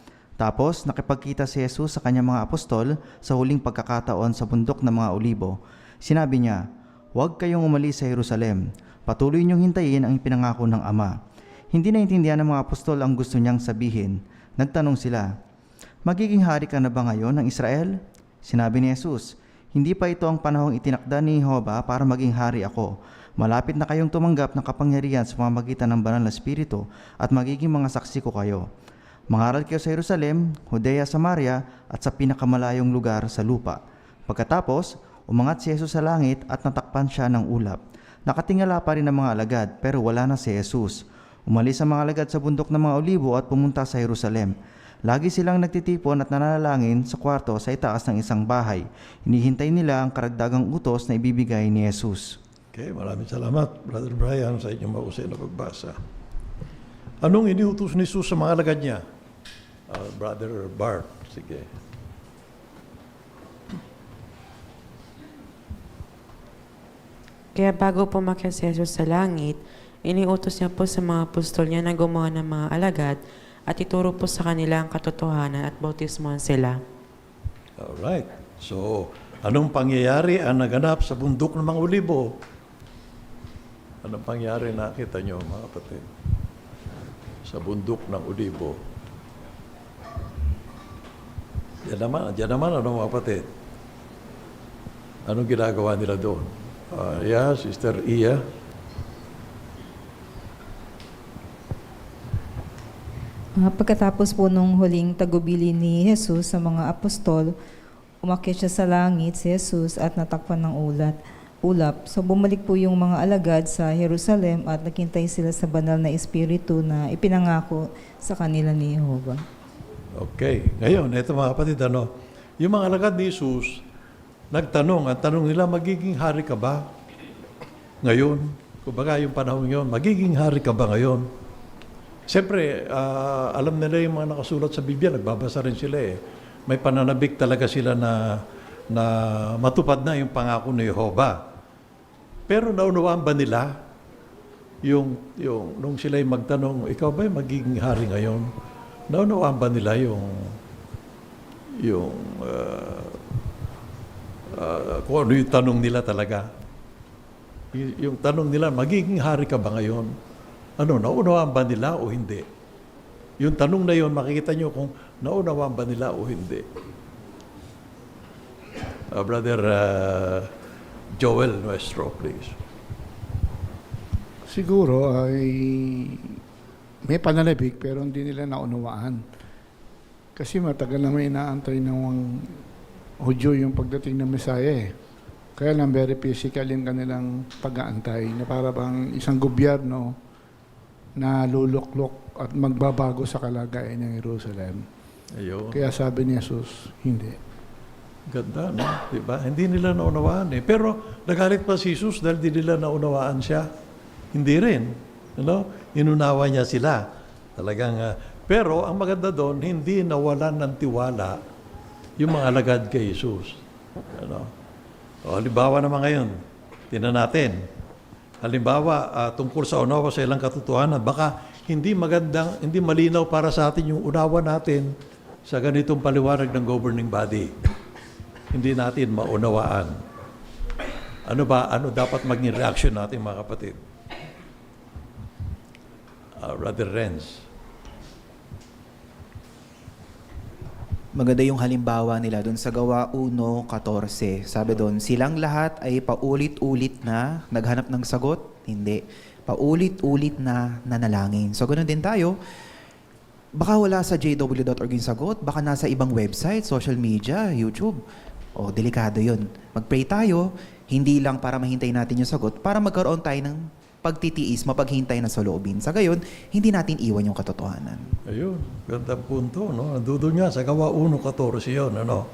[SPEAKER 7] Tapos, nakipagkita si Jesus sa kanyang mga apostol sa huling pagkakataon sa bundok ng mga Olibo. Sinabi niya, "Huwag kayong umalis sa Jerusalem. Patuloy niyong hintayin ang ipinangako ng Ama." Hindi naintindihan ng mga apostol ang gusto niyang sabihin. Nagtanong sila, "Magiging hari ka na ba ngayon ng Israel?" Sinabi ni Jesus, "Hindi pa ito ang panahong itinakda ni Jehovah para maging hari ako. Malapit na kayong tumanggap ng kapangyarihan sa pamamagitan ng banal na Espiritu at magiging mga saksi ko kayo. Mangaral kayo sa Jerusalem, Judea, Samaria at sa pinakamalayong lugar sa lupa." Pagkatapos, umangat si Jesus sa langit at natakpan siya ng ulap. Nakatingala pa rin ang mga alagad pero wala na si Jesus. Umalis ang mga alagad sa bundok ng mga Olibo at pumunta sa Jerusalem. Lagi silang nagtitipon at nananalangin sa kwarto sa itaas ng isang bahay. Hinihintay nila ang karagdagang utos na ibibigay ni Jesus.
[SPEAKER 6] Okay, maraming salamat, Brother Brian, sa inyong mahusay na pagbasa. Anong iniutos ni Jesus sa mga alagad niya? Brother Bart, sige.
[SPEAKER 5] Kaya bago pumakyat si Jesus sa langit, iniutos niya po sa mga apostol niya na gumawa ng mga alagad at ituro po sa kanila ang katotohanan at bautismuhan sila.
[SPEAKER 6] Alright. So, anong pangyayari ang naganap sa bundok ng mga Olibo? Anong pangyayari nakita nyo, mga kapatid? Sa bundok ng Olibo. Diyan naman, ano mga kapatid? Anong ginagawa nila doon? Sister Iya.
[SPEAKER 18] Pagkatapos po nung huling tagubili ni Jesus sa mga apostol, umakyat siya sa langit si Jesus at natakpan ng ulap. So bumalik po yung mga alagad sa Jerusalem at naghintay sila sa banal na Espiritu na ipinangako sa kanila ni Jehovah.
[SPEAKER 6] Okay. Ngayon, ito mga kapatid, yung mga alagad ni Jesus, nagtanong, ang tanong nila, magiging hari ka ba ngayon? Kumbaga yung panahon yun, magiging hari ka ba ngayon? Siyempre, alam nila yung mga nakasulat sa Biblia, nagbabasa rin sila eh. May pananabik talaga sila na matupad na yung pangako ni Jehovah. Pero naunawaan ba nila yung nung sila'y magtanong, ikaw ba'y magiging hari ngayon? Naunawaan ba nila yung kung ano yung tanong nila talaga? Yung tanong nila, magiging hari ka ba ngayon? Ano, naunawaan ba nila o hindi? Yung tanong na yun, makikita nyo kung naunawaan ba nila o hindi. Brother Joel Nuestro, please.
[SPEAKER 2] Siguro ay may pananabik pero hindi nila naunawaan. Kasi matagal na may inaantay ng Hudyo yung pagdating ng Messiah eh. Kaya lang very physical yung kanilang pag-aantay na para bang isang gobyerno na luluklok at magbabago sa kalagayan ng Jerusalem.
[SPEAKER 6] Ayun.
[SPEAKER 2] Kaya sabi ni Jesus, hindi.
[SPEAKER 6] Ganda, no? Diba? Hindi nila naunawaan eh. Pero nagalit pa si Jesus dahil di nila naunawaan siya. Hindi rin. Ano? Inunawa niya sila. Talagang, pero ang maganda doon, hindi nawalan ng tiwala yung mga alagad kay Jesus. Ano? O, halimbawa naman ngayon, tingnan natin. Halimbawa, tungkol sa unawa sa ilang katotohanan, baka hindi magandang, hindi malinaw para sa atin yung unawa natin sa ganitong paliwanag ng governing body. Hindi natin maunawaan. Ano dapat maging reaction natin, mga kapatid? Brother Renz.
[SPEAKER 27] Maganda yung halimbawa nila doon sa Gawa 1:14. Sabi doon, silang lahat ay paulit-ulit na naghanap ng sagot? Hindi. Paulit-ulit na nanalangin. So, ganoon din tayo. Baka wala sa jw.org yung sagot. Baka nasa ibang website, social media, YouTube. O, delikado yun. Mag-pray tayo, hindi lang para mahintay natin yung sagot, para magkaroon tayo ng pagtitiis, mapaghintay na sa loobin. Sa gayon, hindi natin iwan yung katotohanan.
[SPEAKER 6] Ayun, gandang punto, no? Nandudun nga sa Gawa 1:14 yun, ano?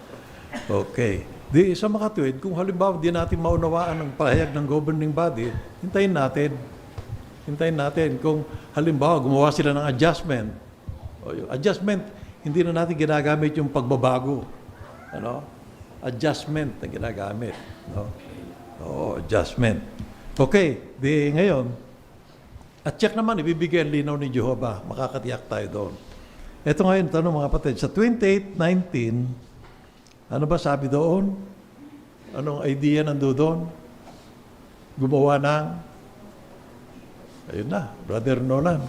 [SPEAKER 6] Okay. Di sa makatuwid, kung halimbawa di natin maunawaan ang pahayag ng governing body, hintayin natin. Hintayin natin. Kung halimbawa gumawa sila ng adjustment, o yung adjustment, hindi na natin ginagamit yung pagbabago. Ano? Adjustment na ginagamit. No? Oo, adjustment. Okay, di ngayon, at check naman, ibibigay ang linaw ni Jehovah. Makakatiyak tayo doon. Ito ngayon, tanong mga kapatid, sa 28:19, ano ba sabi doon? Anong idea nando doon? Gumawa ng, ayun na, Brother Nolan.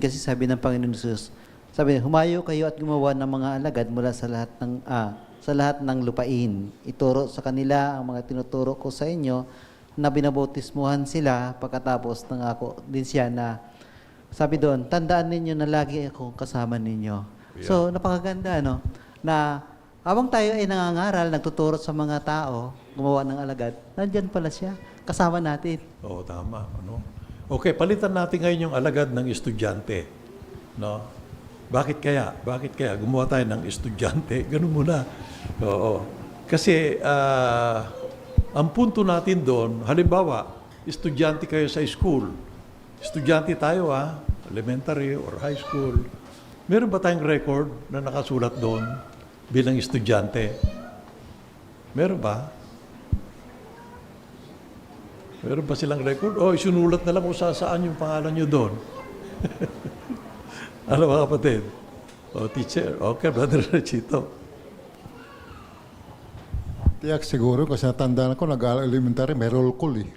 [SPEAKER 4] kasi sabi ng Panginoon Jesus, sabi, humayo kayo at gumawa ng mga alagad mula sa lahat ng lupain. Ituro sa kanila ang mga tinuturo ko sa inyo na binabautismuhan sila pagkatapos ng ako din siya na sabi doon, tandaan ninyo na lagi akong kasama ninyo. Yeah. So, napakaganda, no? Na habang tayo ay nangangaral, nagtuturo sa mga tao, gumawa ng alagad, nandyan pala siya, kasama natin.
[SPEAKER 6] Oo, tama. Ano? Okay, palitan natin ngayon yung alagad ng estudyante. No? Bakit kaya? Bakit kaya? Gumawa tayo ng estudyante. Ganun muna. Oo. Kasi ang punto natin doon, halimbawa, estudyante kayo sa school. Estudyante tayo elementary or high school. Meron ba tayong record na nakasulat doon bilang estudyante? Meron ba? Meron ba silang record? O, isunulat na lang kung saan yung pangalan nyo doon. Ano mga kapatid? O, teacher. Okay, Brother Rachito.
[SPEAKER 24] Tiyak siguro kasi natandaan ko, nag-elementary, may roll call eh.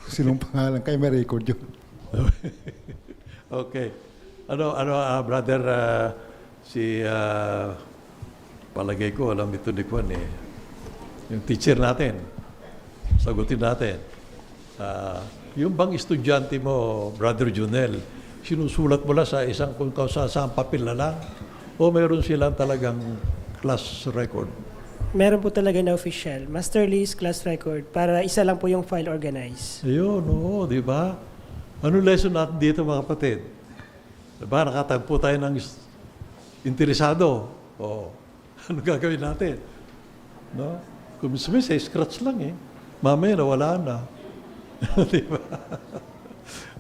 [SPEAKER 24] Kung sinong pangalan kayo, may record yun.
[SPEAKER 6] Okay. Brother, palagay ko, alam ito ni Kwan eh. Yung teacher natin, sagutin natin. Yung bang estudyante mo, Brother Junel, sinusulat mo lang sa isang papel na lang? O meron silang talagang class record?
[SPEAKER 11] Meron po talaga na official. Master list, class record. Para isa lang po yung file organize.
[SPEAKER 6] Ayun, oo, di ba? Ano lesson natin dito mga kapatid? Diba, nakatagpo tayo ng interesado. O, ano gagawin natin? No? Kung minsan scratch lang eh. Mamaya nawala na. Di ba?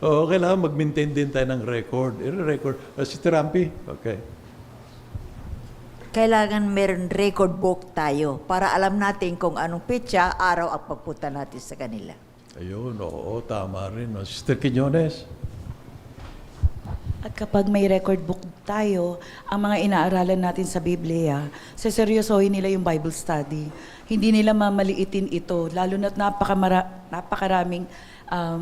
[SPEAKER 6] Oo, kailangan mag-maintain din tayo ng record. I-record. Si Tirampi? Okay.
[SPEAKER 1] kailangan meron record book tayo para alam natin kung anong petsa, araw ang pagpunta natin sa kanila.
[SPEAKER 6] Ayun, oo, tama rin. No? Sister Quiñones?
[SPEAKER 8] At kapag may record book tayo, ang mga inaaralan natin sa Biblia, seseryosohin nila yung Bible study. Hindi nila mamaliitin ito, lalo na't napakaraming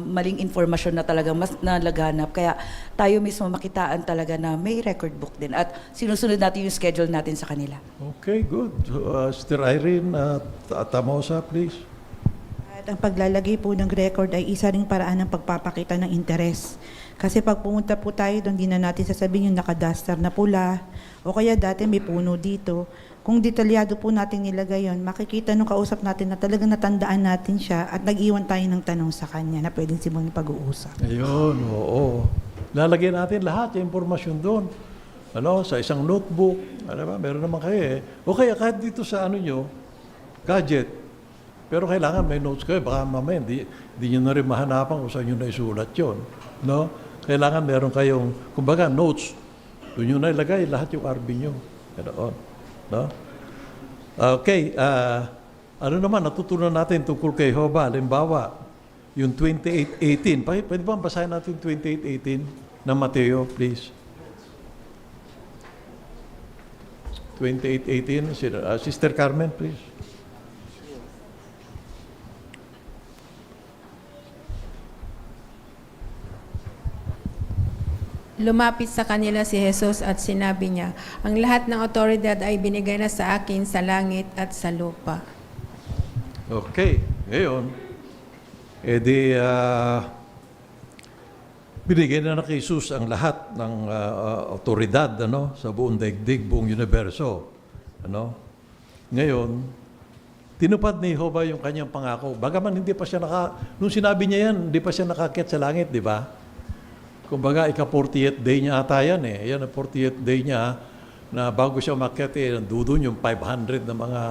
[SPEAKER 8] maling informasyon na talaga mas nalaganap. Kaya tayo mismo makitaan talaga na may record book din at sinusunod natin yung schedule natin sa kanila.
[SPEAKER 6] Okay, good. Sister Irene Tamosa, please.
[SPEAKER 9] At ang paglalagay po ng record ay isa ring paraan ng pagpapakita ng interes. Kasi pag pumunta po tayo doon, di na natin sasabihin yung nakadaster na pula o kaya dati may puno dito. Kung detalyado po natin nilagay yun, makikita nung kausap natin na talagang natandaan natin siya at nag-iwan tayo ng tanong sa kanya na pwedeng simulang pag-uusap.
[SPEAKER 6] Ayun, oo. Lalagyan natin lahat yung impormasyon doon. Ano, sa isang notebook. Ano ba, meron naman kayo eh. O kaya kahit dito sa ano nyo, gadget. Pero kailangan may notes kayo. Baka mamaya, di nyo na rin mahanapan kung saan nyo na isulat yun. No? Kailangan meron kayong, kumbaga, notes. Doon nyo na ilagay lahat yung RB nyo. Ganoon. No? Okay. Ano naman, natutunan natin tungkol kay Jehovah. Halimbawa, yung 28:18. Pwede ba basahin natin 28:18 ng Mateo, please? 28:18. Sister Carmen, please.
[SPEAKER 19] Lumapit sa kanila si Jesus at sinabi niya, ang lahat ng otoridad ay binigay na sa akin sa langit at sa lupa.
[SPEAKER 6] Okay. Ngayon, binigay na kay Jesus ang lahat ng otoridad sa buong daigdig, buong universo. Ngayon, tinupad ni Jehovah yung kanyang pangako. Bagaman hindi pa siya nung sinabi niya yan, hindi pa siya nakakyat sa langit, di ba? Kumbaga, ika-40th day niya ata yan eh. Yan ang 40th day niya na bago siya umakyat nandudun yung 500 na mga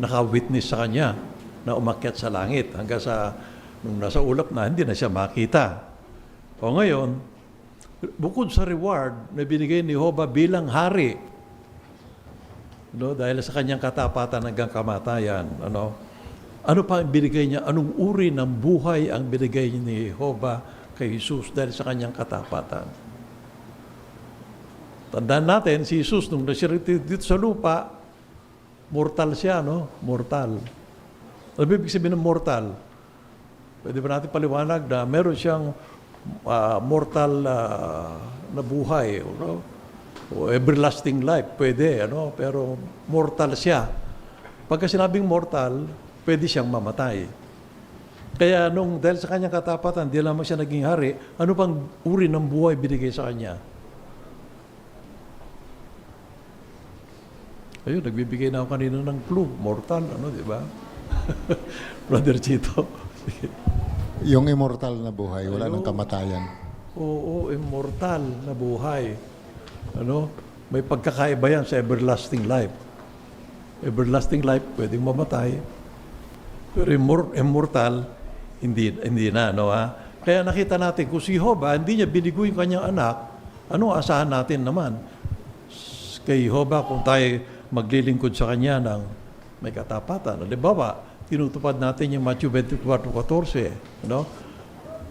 [SPEAKER 6] naka-witness sa kanya na umakyat sa langit hanggang sa nung nasa ulap na hindi na siya makita. O ngayon, bukod sa reward na binigay ni Jehovah bilang hari, dahil sa kanyang katapatan hanggang kamatayan, ano pa ang binigay niya? Anong uri ng buhay ang binigay ni Jehovah kay Jesus dahil sa kanyang katapatan? Tandaan natin, si Jesus, nung nasirito dito sa lupa, mortal siya, Mortal. Ano ibig sabihin ng mortal? Pwede ba natin paliwanag na meron siyang mortal na buhay, o everlasting life, pwede, pero mortal siya. Pagka sinabing mortal, pwede siyang mamatay. Kaya dahil sa kanyang katapatan, di lamang siya naging hari, ano pang uri ng buhay binigay sa kanya? Ayun, nagbibigay na ako kanina ng clue. Mortal, di ba? Brother Chito.
[SPEAKER 24] Yung immortal na buhay, wala nang kamatayan.
[SPEAKER 6] Oo, immortal na buhay. May pagkakaiba yan sa everlasting life. Everlasting life, pwedeng mamatay. Pero immortal, hindi na, Kaya nakita natin, kung si Jehovah, hindi niya binigo yung kanyang anak, ano asahan natin naman? Kay Jehovah, kung tayo maglilingkod sa kanya ng may katapatan. Halimbawa, tinutupad natin yung Matthew 24:14.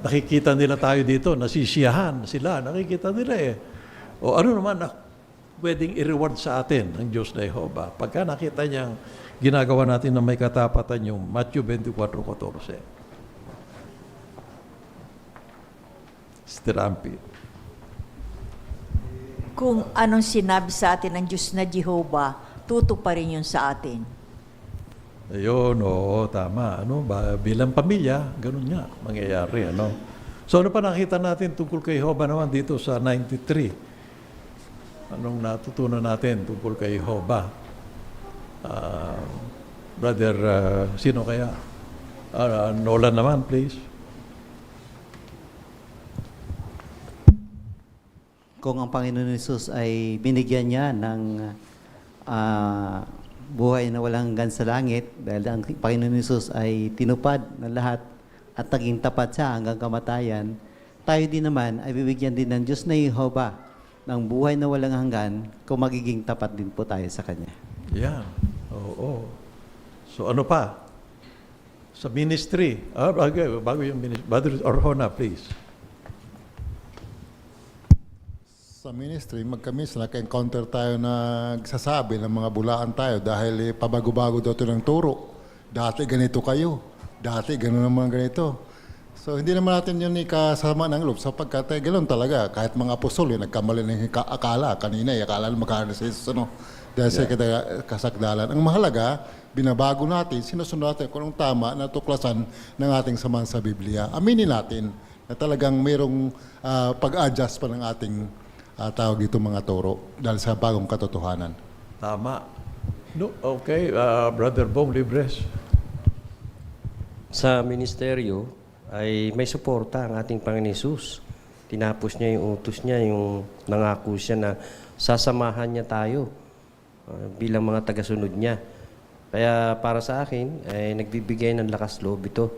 [SPEAKER 6] Nakikita nila tayo dito, nasisiyahan sila, nakikita nila eh. O ano naman pwedeng i-reward sa atin ng Diyos na Jehovah pagka nakita niyang ginagawa natin na may katapatan yung Matthew 24:14. Stirampi.
[SPEAKER 1] Kung anong sinabi sa atin ng Diyos na Jehovah, tutuparin yun sa atin.
[SPEAKER 6] Ayun, oo, tama. Bilang pamilya, ganun nga, mangyayari. So ano pa nakita natin tungkol kay Jehovah naman dito sa 93? Anong natutunan natin tungkol kay Jehovah? Brother, sino kaya? Nolan naman, please.
[SPEAKER 4] Kung ang Panginoon Jesus ay binigyan niya ng buhay na walang hanggan sa langit, dahil ang Panginoon Jesus ay tinupad ng lahat at naging tapat siya hanggang kamatayan, tayo din naman ay bibigyan din ng Diyos na Jehovah ng buhay na walang hanggan kung magiging tapat din po tayo sa Kanya.
[SPEAKER 6] Yan. Oo. So ano pa? Sa ministry. Bago yung ministry. Brother Orhona, please.
[SPEAKER 24] Sa ministry, magkamis naka-encounter tayo na nagsasabi ng mga bulaan tayo dahil pabago-bago daw ito ng turo. Dati ganito kayo. Dati gano'n naman ganito. So hindi naman natin yun ikasama ng loob sapagkat gano'n talaga. Kahit mga apostol yun, nagkamali ng akala. Kanina, akala na magkakaroon sa Jesus, dahil sa kasakdalan. Ang mahalaga, binabago natin, sinusunod natin kung anong tama na tuklasan ng ating samahan sa Biblia. Aminin natin na talagang mayroong pag-adjust pa ng ating tawag dito mga turo dahil sa bagong katotohanan.
[SPEAKER 6] Tama. No, okay. Brother Bong Libres.
[SPEAKER 10] Sa ministeryo ay may suporta ang ating Panginoon Hesus. Tinapos niya yung utos niya, yung nangako siya na sasamahan niya tayo bilang mga tagasunod niya. Kaya para sa akin, ay nagbibigay ng lakas loob ito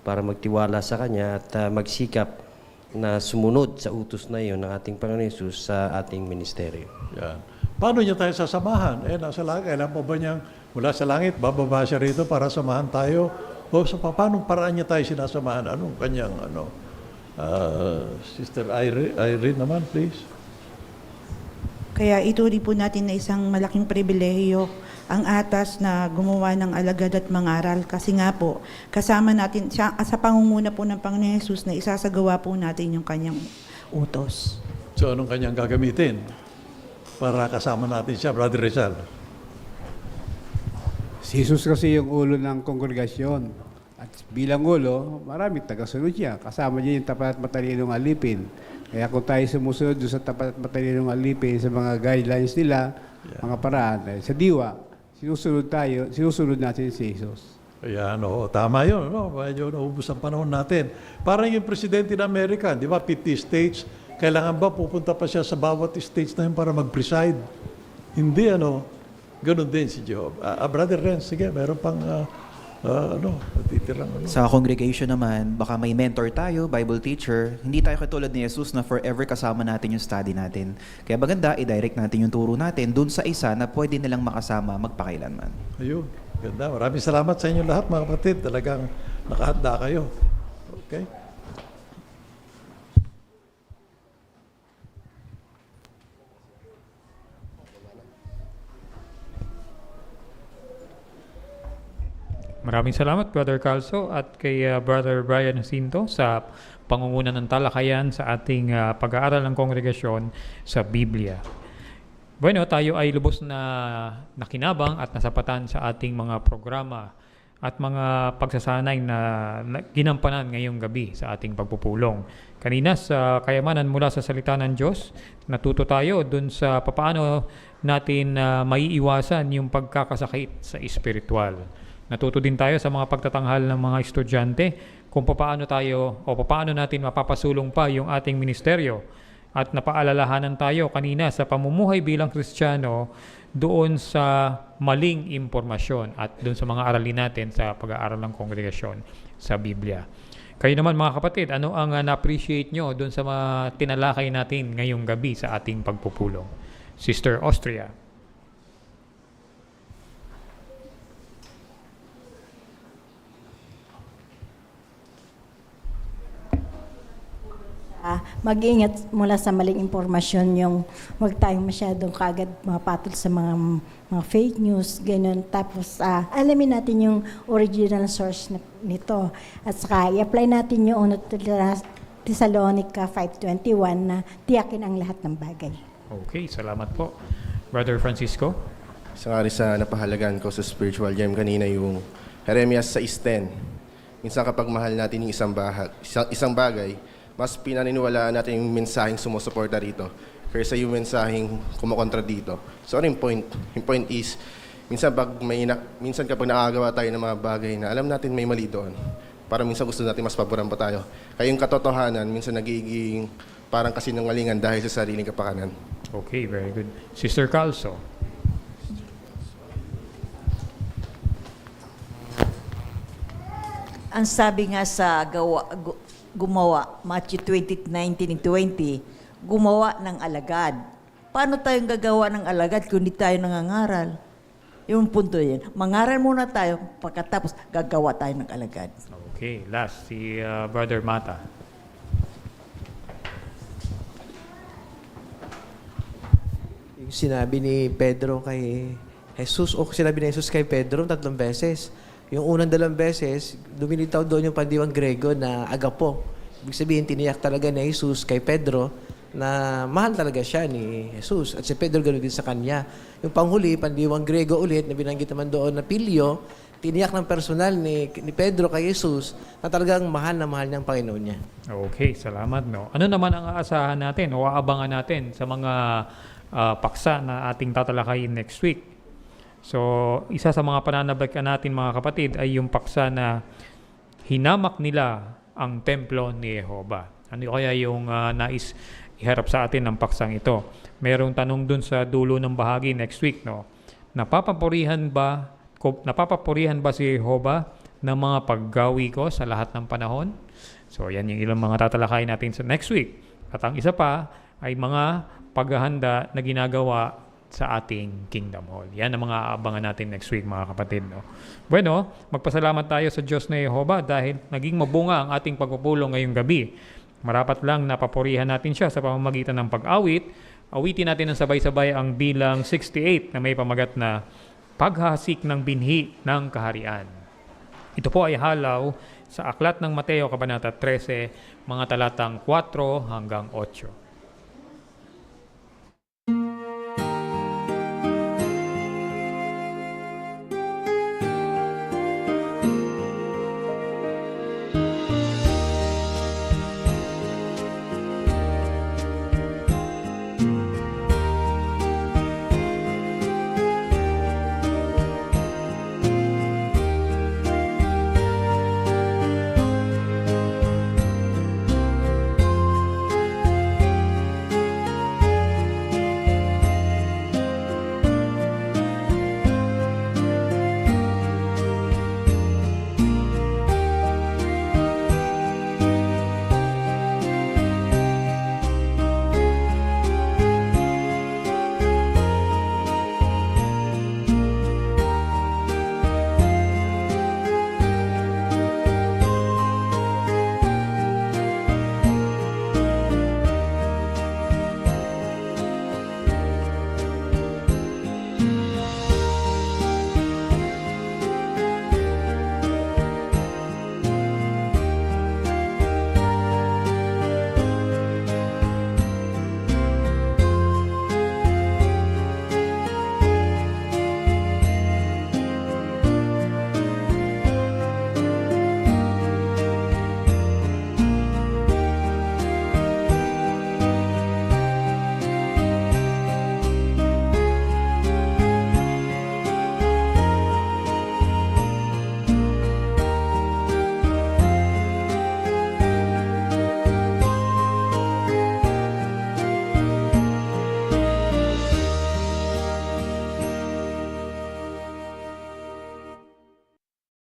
[SPEAKER 10] para magtiwala sa Kanya at magsikap na sumunod sa utos na iyon ng ating Panginoon Hesus sa ating ministeryo.
[SPEAKER 6] Yan. Paano niya tayo sasamahan? Nasa langit. Kailan pa ba niyang mula sa langit, bababa siya rito para samahan tayo? O sa paano paraan niya tayo sinasamahan? Anong kanyang, Sister Irene naman, please.
[SPEAKER 9] Kaya ituri po natin na isang malaking pribilehiyo ang atas na gumawa ng alagad at mangaral. Kasi nga po, kasama natin, siya, sa pangunguna po ng Panginoon Hesus na isasagawa po natin yung kanyang utos.
[SPEAKER 6] So anong kanyang gagamitin para kasama natin siya, Brother Rizal?
[SPEAKER 15] Si Jesus kasi yung ulo ng kongregasyon. At bilang ulo, maraming tagasunod siya. Kasama niya yung tapat at matalinong alipin. Kaya kung tayo sumusunod doon sa tapat at matalinong alipin sa mga guidelines nila, mga paraan, sa diwa, sinusunod natin si Jesus.
[SPEAKER 6] Ayan, tama yun. Medyo naubos ang panahon natin. Parang yung presidente ng Amerika, di ba, 50 states, kailangan ba pupunta pa siya sa bawat states na yun para mag-preside? Hindi, ganun din si Job. Brother Renz, sige, meron pang, titirang,
[SPEAKER 27] Sa congregation naman, baka may mentor tayo, Bible teacher. Hindi tayo katulad ni Jesus na forever kasama natin yung study natin. Kaya maganda, i-direct natin yung turo natin dun sa isa na pwede nilang makasama magpakailanman.
[SPEAKER 6] Ayun, ganda. Maraming salamat sa inyo lahat, mga kapatid. Talagang nakahanda kayo. Okay?
[SPEAKER 14] Maraming salamat, Brother Calso, at kay Brother Brian Jacinto sa pangunguna ng talakayan sa ating pag-aaral ng kongregasyon sa Biblia. Bueno, tayo ay lubos na nakinabang at nasapatan sa ating mga programa at mga pagsasanay na ginampanan ngayong gabi sa ating pagpupulong. Kanina sa kayamanan mula sa salita ng Diyos, natuto tayo dun sa papaano natin maiiwasan yung pagkakasakit sa espiritual. Natuto din tayo sa mga pagtatanghal ng mga estudyante kung paano natin mapapasulong pa yung ating ministeryo. At napaalalahanan tayo kanina sa pamumuhay bilang Kristiyano doon sa maling impormasyon at doon sa mga aralin natin sa pag-aaral ng kongregasyon sa Biblia. Kayo naman mga kapatid, ano ang na-appreciate nyo doon sa mga tinalakay natin ngayong gabi sa ating pagpupulong? Sister Austria.
[SPEAKER 20] Mag-ingat mula sa maling impormasyon, yung huwag tayong masyadong kagad mapatol sa mga fake news, ganyan. Tapos alamin natin yung original source nito. At saka i-apply natin yung Thessalonica 5:21 na tiyakin ang lahat ng bagay.
[SPEAKER 14] Okay, salamat po. Brother Francisco?
[SPEAKER 21] Sa napahalagan ko sa spiritual gem kanina yung Jeremias 6:10. Minsan kapag mahal natin yung isang bagay, mas pinaniniwalaan natin yung mensaheng sumusuporta rito kaysa yung mensaheng kumukontra dito. So ano yung point? Yung point is, minsan kapag nakagawa tayo ng mga bagay na alam natin may mali doon, parang minsan gusto natin mas paboran pa tayo. Kaya yung katotohanan, minsan nagiging parang kasinungalingan dahil sa sariling kapakanan.
[SPEAKER 14] Okay, very good. Sister Calso.
[SPEAKER 1] Ang sabi nga sa gumawa, Matthew 20:19-20, gumawa ng alagad Paano tayong gagawa ng alagad kung hindi tayo nangangaral? Yung punto yan. Mangaral muna tayo, pagkatapos gagawa tayo ng alagad.
[SPEAKER 14] Okay, last, si Brother Mata.
[SPEAKER 12] Yung sinabi ni Pedro kay Jesus, o sinabi ni Jesus kay Pedro 3 beses. Yung unang 2 beses, lumilitaw doon yung pandiwang Grego na agapo. Ibig sabihin, tiniyak talaga ni Jesus kay Pedro na mahal talaga siya ni Jesus. At si Pedro ganoon din sa kanya. Yung panghuli, pandiwang Grego ulit, na binanggit naman doon na Pilyo, tiniyak ng personal ni Pedro kay Jesus na talagang mahal na mahal niyang Panginoon niya.
[SPEAKER 14] Okay, salamat. No? Ano naman ang aasahan natin o aabangan natin sa mga paksa na ating tatalakayin next week? So, isa sa mga pananabakan natin mga kapatid ay yung paksa na hinamak nila ang templo ni Jehovah. Ano kaya yung nais iharap sa atin ng paksang ito? Merong tanong dun sa dulo ng bahagi next week, no? Napapapurihan ba si Jehovah ng mga paggawi ko sa lahat ng panahon? So, yan yung ilang mga tatalakayin natin sa next week. At ang isa pa ay mga paghahanda na ginagawa sa ating Kingdom Hall. Yan ang mga aabangan natin next week, mga kapatid. No? Bueno, magpasalamat tayo sa Diyos na Jehovah dahil naging mabunga ang ating pagpupulong ngayong gabi. Marapat lang napapurihan natin siya sa pamamagitan ng pag-awit. Awitin natin ng sabay-sabay ang bilang 68 na may pamagat na paghahasik ng binhi ng kaharian. Ito po ay halaw sa Aklat ng Mateo, Kabanata 13, mga talatang 4 hanggang 8.